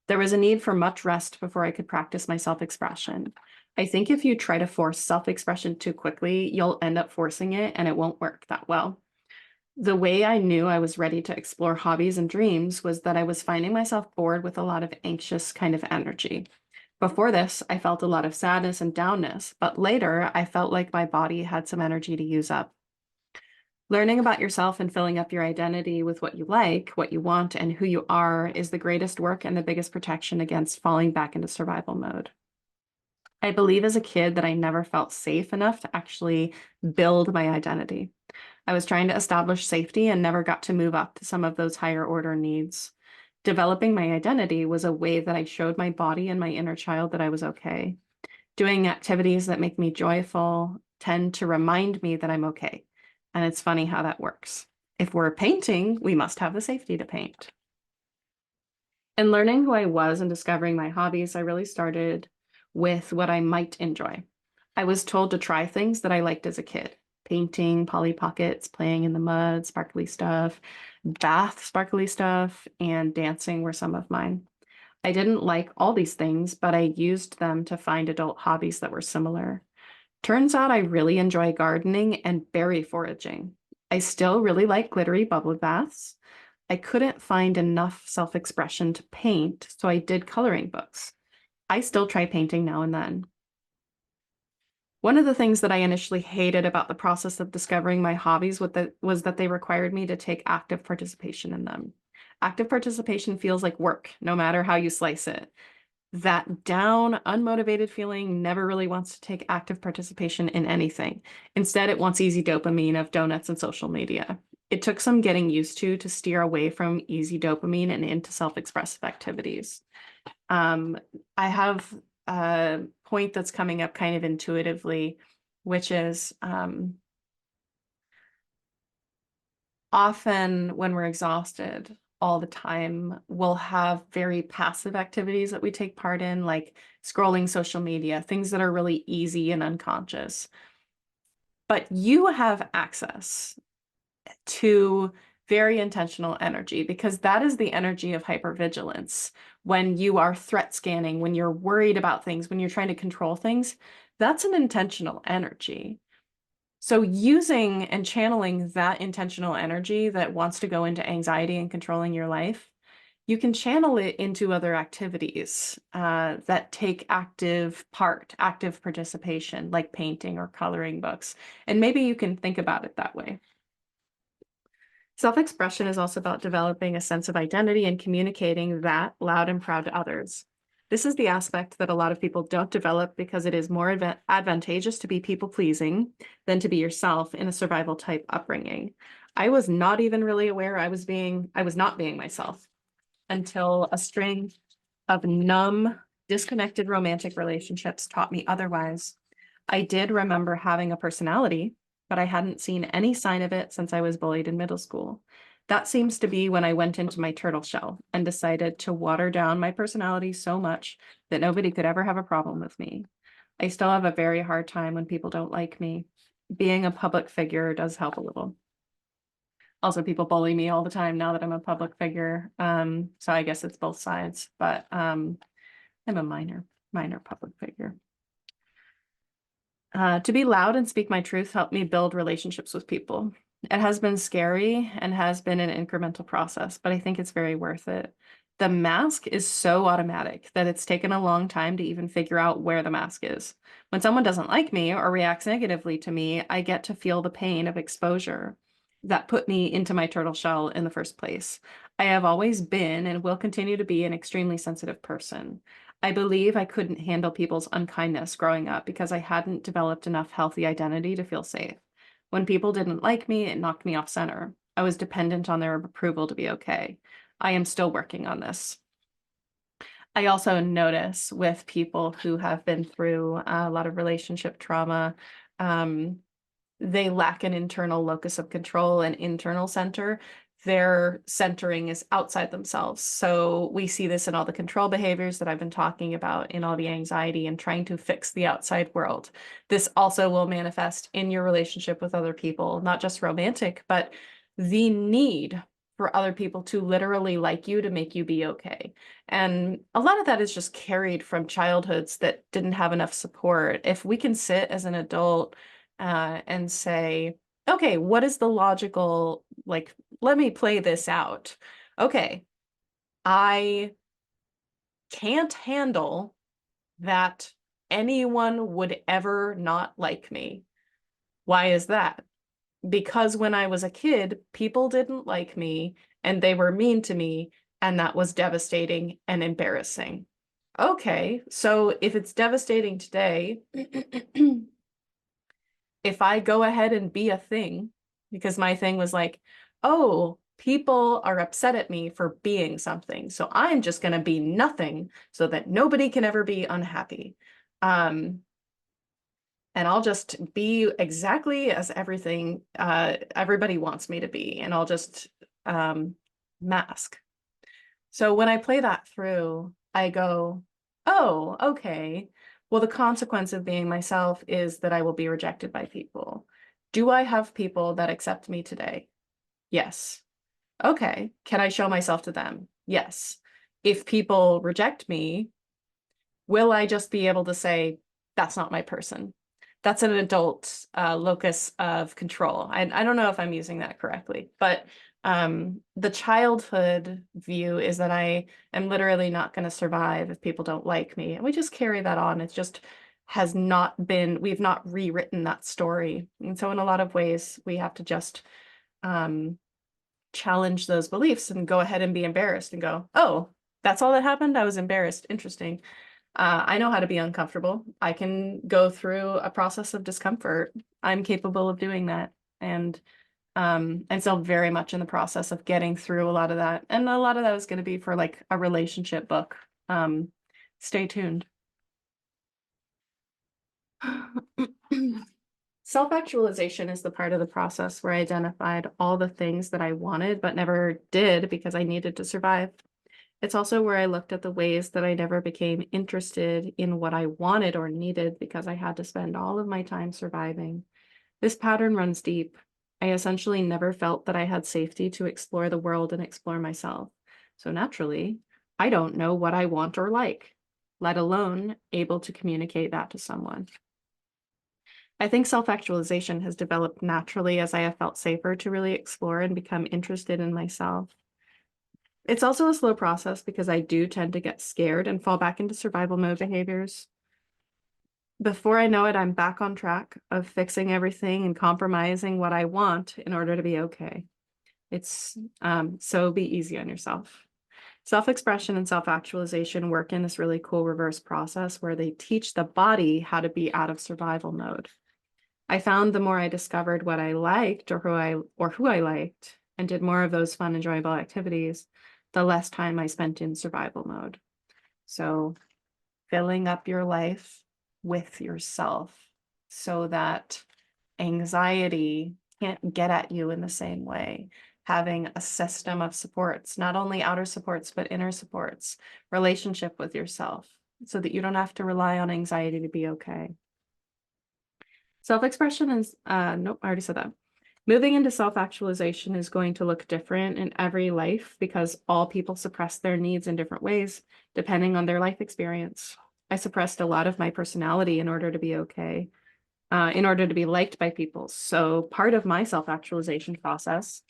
There was a need for much rest before I could practice my self-expression. I think if you try to force self-expression too quickly, you'll end up forcing it and it won't work that well. The way I knew I was ready to explore hobbies and dreams was that I was finding myself bored with a lot of anxious kind of energy. Before this, I felt a lot of sadness and downness, but later I felt like my body had some energy to use up. Learning about yourself and filling up your identity with what you like, what you want, and who you are is the greatest work and the biggest protection against falling back into survival mode. I believe as a kid that I never felt safe enough to actually build my identity. I was trying to establish safety and never got to move up to some of those higher order needs. Developing my identity was a way that I showed my body and my inner child that I was okay. Doing activities that make me joyful tend to remind me that I'm okay. And it's funny how that works. If we're painting, we must have the safety to paint. In learning who I was and discovering my hobbies, I really started with what I might enjoy. I was told to try things that I liked as a kid. Painting, Polly Pockets, playing in the mud, sparkly stuff, bath sparkly stuff, and dancing were some of mine. I didn't like all these things, but I used them to find adult hobbies that were similar. Turns out I really enjoy gardening and berry foraging. I still really like glittery bubble baths. I couldn't find enough self-expression to paint, so I did coloring books. I still try painting now and then. One of the things that I initially hated about the process of discovering my hobbies was that they required me to take active participation in them. Active participation feels like work, no matter how you slice it. That down, unmotivated feeling never really wants to take active participation in anything. Instead, it wants easy dopamine of donuts and social media. It took some getting used to steer away from easy dopamine and into self-expressive activities. Um, I have a point that's coming up kind of intuitively, which is often when we're exhausted all the time, we'll have very passive activities that we take part in, like scrolling social media, things that are really easy and unconscious. But you have access to very intentional energy because that is the energy of hypervigilance. When you are threat scanning, when you're worried about things, when you're trying to control things, that's an intentional energy. So using and channeling that intentional energy that wants to go into anxiety and controlling your life, you can channel it into other activities that take active participation, like painting or coloring books. And maybe you can think about it that way. Self-expression is also about developing a sense of identity and communicating that loud and proud to others. This is the aspect that a lot of people don't develop because it is more advantageous to be people-pleasing than to be yourself in a survival type upbringing. I was not even really aware I was not being myself until a string of numb, disconnected romantic relationships taught me otherwise. I did remember having a personality, but I hadn't seen any sign of it since I was bullied in middle school. That seems to be when I went into my turtle shell and decided to water down my personality so much that nobody could ever have a problem with me. I still have a very hard time when people don't like me. Being a public figure does help a little. Also, people bully me all the time now that I'm a public figure. So I guess it's both sides, but I'm a minor public figure. To be loud and speak my truth helped me build relationships with people. It has been scary and has been an incremental process, but I think it's very worth it. The mask is so automatic that it's taken a long time to even figure out where the mask is. When someone doesn't like me or reacts negatively to me, I get to feel the pain of exposure that put me into my turtle shell in the first place. I have always been and will continue to be an extremely sensitive person. I believe I couldn't handle people's unkindness growing up because I hadn't developed enough healthy identity to feel safe. When people didn't like me, it knocked me off center. I was dependent on their approval to be okay. I am still working on this. I also notice with people who have been through a lot of relationship trauma, they lack an internal locus of control and internal center. Their centering is outside themselves. So we see this in all the control behaviors that I've been talking about, in all the anxiety and trying to fix the outside world. This also will manifest in your relationship with other people, not just romantic, but the need for other people to literally like you to make you be okay. And a lot of that is just carried from childhoods that didn't have enough support. If we can sit as an adult and say, okay, what is the logical, like, let me play this out. Okay, I can't handle that anyone would ever not like me. Why is that? Because when I was a kid, people didn't like me and they were mean to me, and that was devastating and embarrassing. Okay, so if it's devastating today, if I go ahead and be a thing, because my thing was like, oh, people are upset at me for being something, so I'm just going to be nothing so that nobody can ever be unhappy. Um, and I'll just be exactly as everybody wants me to be, and I'll just um, mask. So when I play that through, I go, oh, okay. Well, the consequence of being myself is that I will be rejected by people. Do I have people that accept me today? Yes. Okay. Can I show myself to them? Yes. If people reject me, will I just be able to say, that's not my person? That's an adult locus of control. I don't know if I'm using that correctly, but the childhood view is that I am literally not going to survive if people don't like me. And we just carry that on. It just has not been, we've not rewritten that story. And so in a lot of ways, we have to just um, challenge those beliefs and go ahead and be embarrassed and go, oh, that's all that happened? I was embarrassed. Interesting. I know how to be uncomfortable. I can go through a process of discomfort. I'm capable of doing that. And still very much in the process of getting through a lot of that. And a lot of that is going to be for like a relationship book. Stay tuned. Self-actualization is the part of the process where I identified all the things that I wanted but never did because I needed to survive. It's also where I looked at the ways that I never became interested in what I wanted or needed because I had to spend all of my time surviving. This pattern runs deep. I essentially never felt that I had safety to explore the world and explore myself. So naturally, I don't know what I want or like, let alone able to communicate that to someone. I think self-actualization has developed naturally as I have felt safer to really explore and become interested in myself. It's also a slow process because I do tend to get scared and fall back into survival mode behaviors. Before I know it, I'm back on track of fixing everything and compromising what I want in order to be okay. It's so be easy on yourself. Self-expression and self-actualization work in this really cool reverse process where they teach the body how to be out of survival mode. I found the more I discovered what I liked or who I liked and did more of those fun, enjoyable activities, the less time I spent in survival mode. So filling up your life with yourself so that anxiety can't get at you in the same way. Having a system of supports, not only outer supports, but inner supports, relationship with yourself, so that you don't have to rely on anxiety to be okay. Self-expression is, nope, I already said that. Moving into self-actualization is going to look different in every life because all people suppress their needs in different ways, depending on their life experience. I suppressed a lot of my personality in order to be okay, in order to be liked by people. So part of my self-actualization process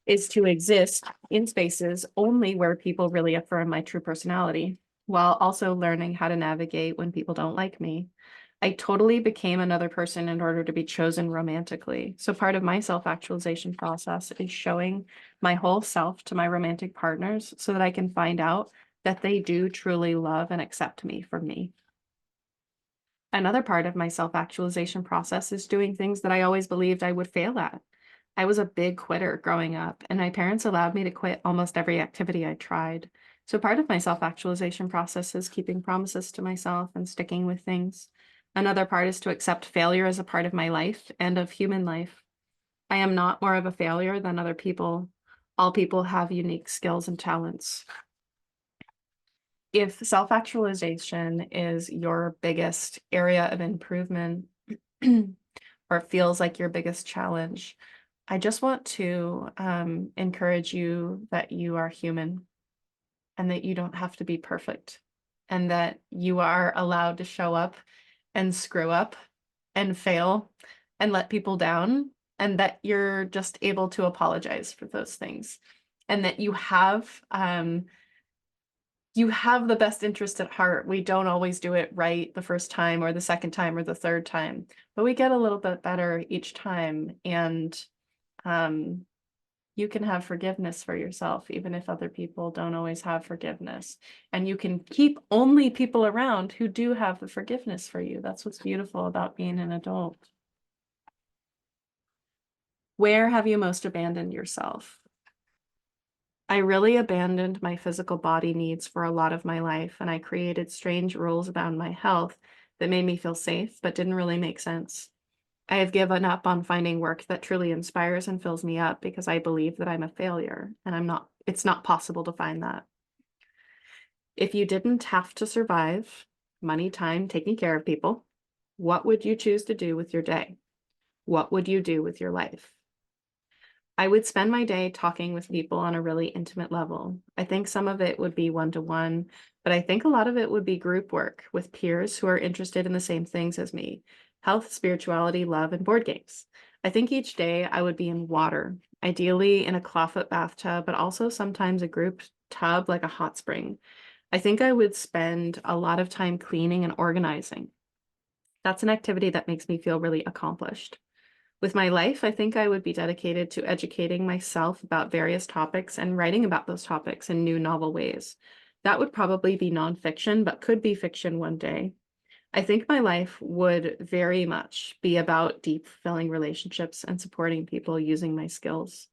is to exist in spaces only where people really affirm my true personality, while also learning how to navigate when people don't like me. I totally became another person in order to be chosen romantically. So part of my self-actualization process is showing my whole self to my romantic partners so that I can find out that they do truly love and accept me for me. Another part of my self-actualization process is doing things that I always believed I would fail at. I was a big quitter growing up, and my parents allowed me to quit almost every activity I tried. So part of my self-actualization process is keeping promises to myself and sticking with things. Another part is to accept failure as a part of my life and of human life. I am not more of a failure than other people. All people have unique skills and talents. If self-actualization is your biggest area of improvement or feels like your biggest challenge, I just want to encourage you that you are human and that you don't have to be perfect and that you are allowed to show up and screw up and fail and let people down, and that you're just able to apologize for those things, and that you have You have the best interest at heart. We don't always do it right the first time or the second time or the third time, but we get a little bit better each time. And um, you can have forgiveness for yourself, even if other people don't always have forgiveness. And you can keep only people around who do have the forgiveness for you. That's what's beautiful about being an adult. Where have you most abandoned yourself? I really abandoned my physical body needs for a lot of my life, and I created strange rules about my health that made me feel safe, but didn't really make sense. I have given up on finding work that truly inspires and fills me up because I believe that I'm a failure, and it's not possible to find that. If you didn't have to survive money, time, taking care of people, what would you choose to do with your day? What would you do with your life? I would spend my day talking with people on a really intimate level. I think some of it would be one-to-one, but I think a lot of it would be group work with peers who are interested in the same things as me: health, spirituality, love, and board games. I think each day I would be in water, ideally in a clawfoot bathtub, but also sometimes a group tub like a hot spring. I think I would spend a lot of time cleaning and organizing. That's an activity that makes me feel really accomplished. With my life, I think I would be dedicated to educating myself about various topics and writing about those topics in new novel ways. That would probably be nonfiction, but could be fiction one day. I think my life would very much be about deep, fulfilling relationships and supporting people using my skills.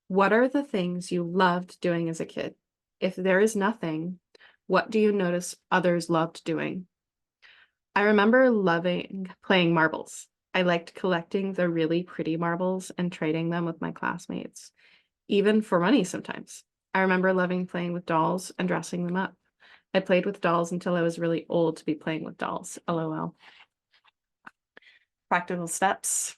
What are the things you loved doing as a kid? If there is nothing, what do you notice others loved doing? I remember loving playing marbles. I liked collecting the really pretty marbles and trading them with my classmates, even for money sometimes. I remember loving playing with dolls and dressing them up. I played with dolls until I was really old to be playing with dolls. LOL. Practical steps.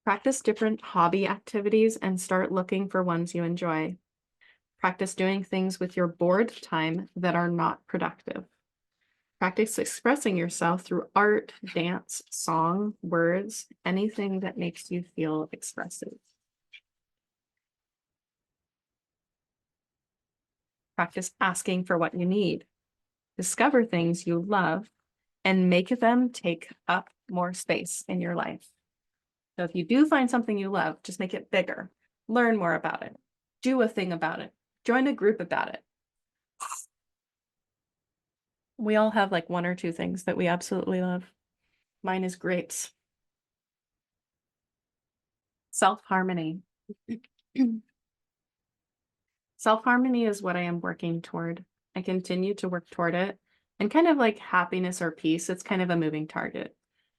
Practice different hobby activities and start looking for ones you enjoy. Practice doing things with your bored time that are not productive. Practice expressing yourself through art, dance, song, words, anything that makes you feel expressive. Practice asking for what you need. Discover things you love and make them take up more space in your life. So if you do find something you love, just make it bigger. Learn more about it. Do a thing about it. Join a group about it. We all have like one or two things that we absolutely love. Mine is grapes. Self-harmony. Self-harmony is what I am working toward. I continue to work toward it. And kind of like happiness or peace, it's kind of a moving target.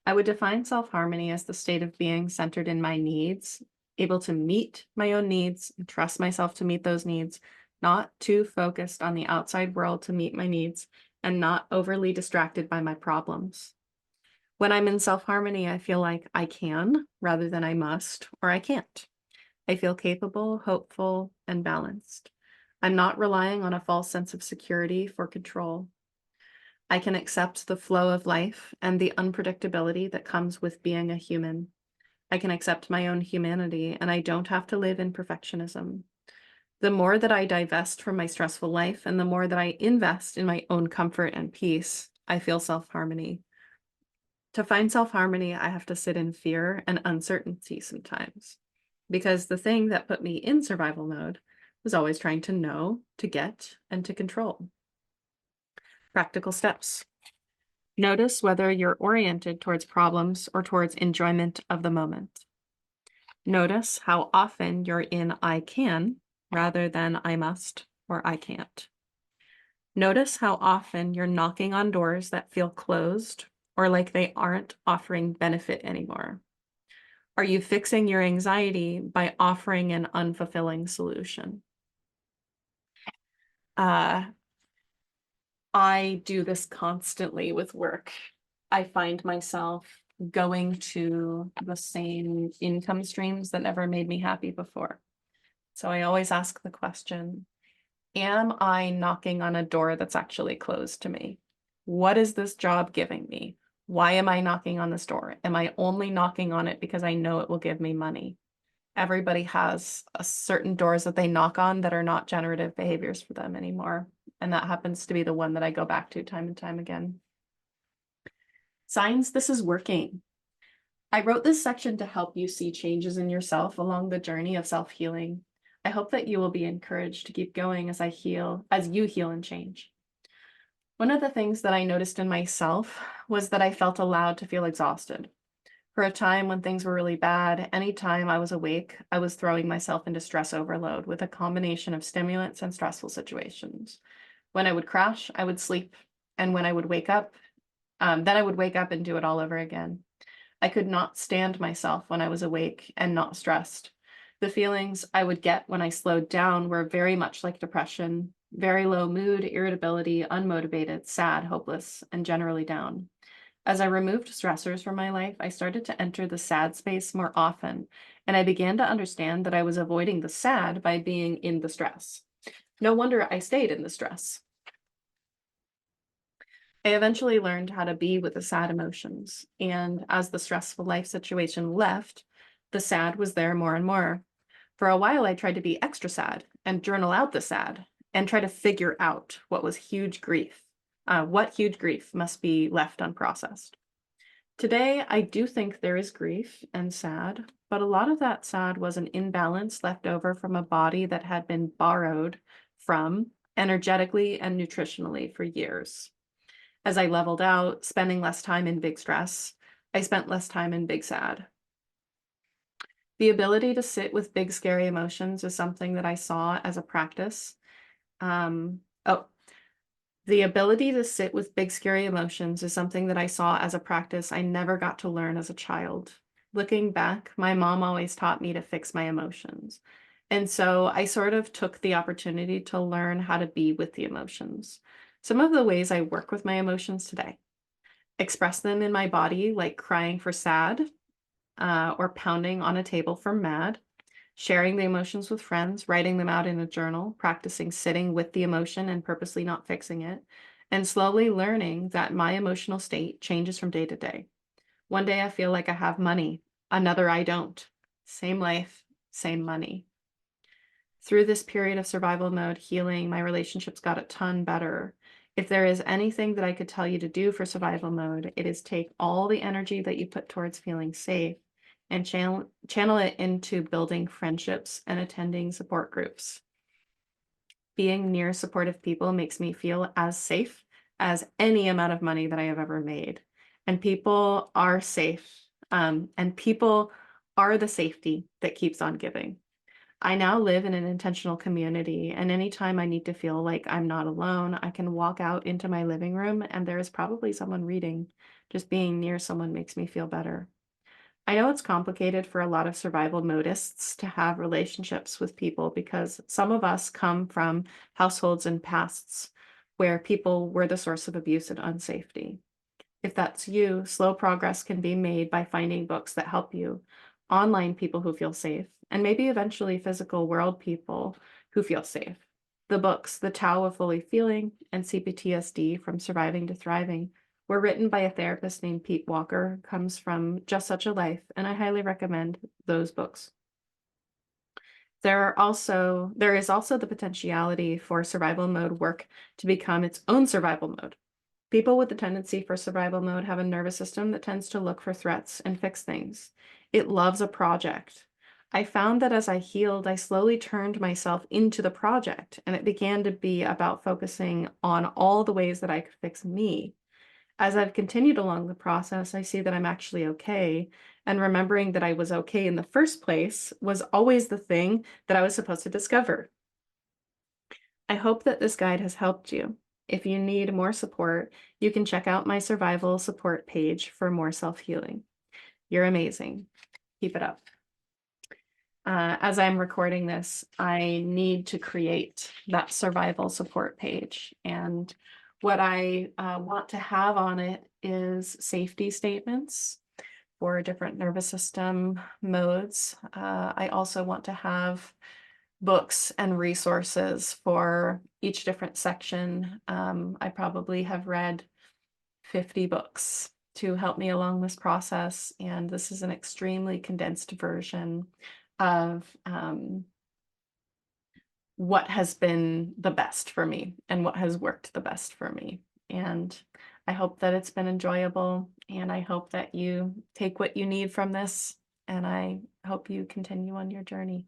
I would define self-harmony as the state of being centered in my needs, able to meet my own needs and trust myself to meet those needs, not too focused on the outside world to meet my needs, and not overly distracted by my problems. When I'm in self-harmony, I feel like I can rather than I must or I can't. I feel capable, hopeful, and balanced. I'm not relying on a false sense of security for control. I can accept the flow of life and the unpredictability that comes with being a human. I can accept my own humanity, and I don't have to live in perfectionism. The more that I divest from my stressful life and the more that I invest in my own comfort and peace, I feel self-harmony. To find self-harmony, I have to sit in fear and uncertainty sometimes, because the thing that put me in survival mode was always trying to know, to get, and to control. Practical steps. Notice whether you're oriented towards problems or towards enjoyment of the moment. Notice how often you're in I can rather than I must or I can't. Notice how often you're knocking on doors that feel closed or like they aren't offering benefit anymore. Are you fixing your anxiety by offering an unfulfilling solution? I do this constantly with work. I find myself going to the same income streams that never made me happy before. So I always ask the question, am I knocking on a door that's actually closed to me? What is this job giving me? Why am I knocking on this door? Am I only knocking on it because I know it will give me money? Everybody has a certain doors that they knock on that are not generative behaviors for them anymore. And that happens to be the one that I go back to time and time again. Signs this is working. I wrote this section to help you see changes in yourself along the journey of self-healing. I hope that you will be encouraged to keep going as you heal and change. One of the things that I noticed in myself was that I felt allowed to feel exhausted. For a time when things were really bad, anytime I was awake, I was throwing myself into stress overload with a combination of stimulants and stressful situations. When I would crash, I would sleep. And when I would wake up, then I would wake up and do it all over again. I could not stand myself when I was awake and not stressed. The feelings I would get when I slowed down were very much like depression, very low mood, irritability, unmotivated, sad, hopeless, and generally down. As I removed stressors from my life, I started to enter the sad space more often, and I began to understand that I was avoiding the sad by being in the stress. No wonder I stayed in the stress. I eventually learned how to be with the sad emotions, and as the stressful life situation left, the sad was there more and more. For a while, I tried to be extra sad and journal out the sad and try to figure out what huge grief must be left unprocessed. Today, I do think there is grief and sad, but a lot of that sad was an imbalance left over from a body that had been borrowed from energetically and nutritionally for years. As I leveled out, spending less time in big stress, I spent less time in big sad. The ability to sit with big, scary emotions is something that I saw as a practice. Um, oh, the ability to sit with big, scary emotions is something that I saw as a practice I never got to learn as a child. Looking back, my mom always taught me to fix my emotions. And so I sort of took the opportunity to learn how to be with the emotions. Some of the ways I work with my emotions today: express them in my body, like crying for sad, or pounding on a table for mad, sharing the emotions with friends, writing them out in a journal, practicing sitting with the emotion and purposely not fixing it, and slowly learning that my emotional state changes from day to day. One day I feel like I have money, another I don't. Same life, same money. Through this period of survival mode healing, my relationships got a ton better. If there is anything that I could tell you to do for survival mode, it is take all the energy that you put towards feeling safe and channel it into building friendships and attending support groups. Being near supportive people makes me feel as safe as any amount of money that I have ever made. And people are safe, and people are the safety that keeps on giving. I now live in an intentional community, and anytime I need to feel like I'm not alone, I can walk out into my living room and there is probably someone reading. Just being near someone makes me feel better. I know it's complicated for a lot of survival modists to have relationships with people because some of us come from households and pasts where people were the source of abuse and unsafety. If that's you, slow progress can be made by finding books that help you, online people who feel safe, and maybe eventually physical world people who feel safe. The books, The Tao of Fully Feeling and CPTSD From Surviving to Thriving, were written by a therapist named Pete Walker, comes from Just Such a Life, and I highly recommend those books. There is also the potentiality for survival mode work to become its own survival mode. People with the tendency for survival mode have a nervous system that tends to look for threats and fix things. It loves a project. I found that as I healed, I slowly turned myself into the project, and it began to be about focusing on all the ways that I could fix me. As I've continued along the process, I see that I'm actually okay, and remembering that I was okay in the first place was always the thing that I was supposed to discover. I hope that this guide has helped you. If you need more support, you can check out my survival support page for more self-healing. You're amazing. Keep it up. As I'm recording this, I need to create that survival support page. And what I want to have on it is safety statements for different nervous system modes. I also want to have books and resources for each different section. I probably have read 50 books to help me along this process, and this is an extremely condensed version of what has been the best for me and what has worked the best for me. And I hope that it's been enjoyable, and I hope that you take what you need from this, and I hope you continue on your journey.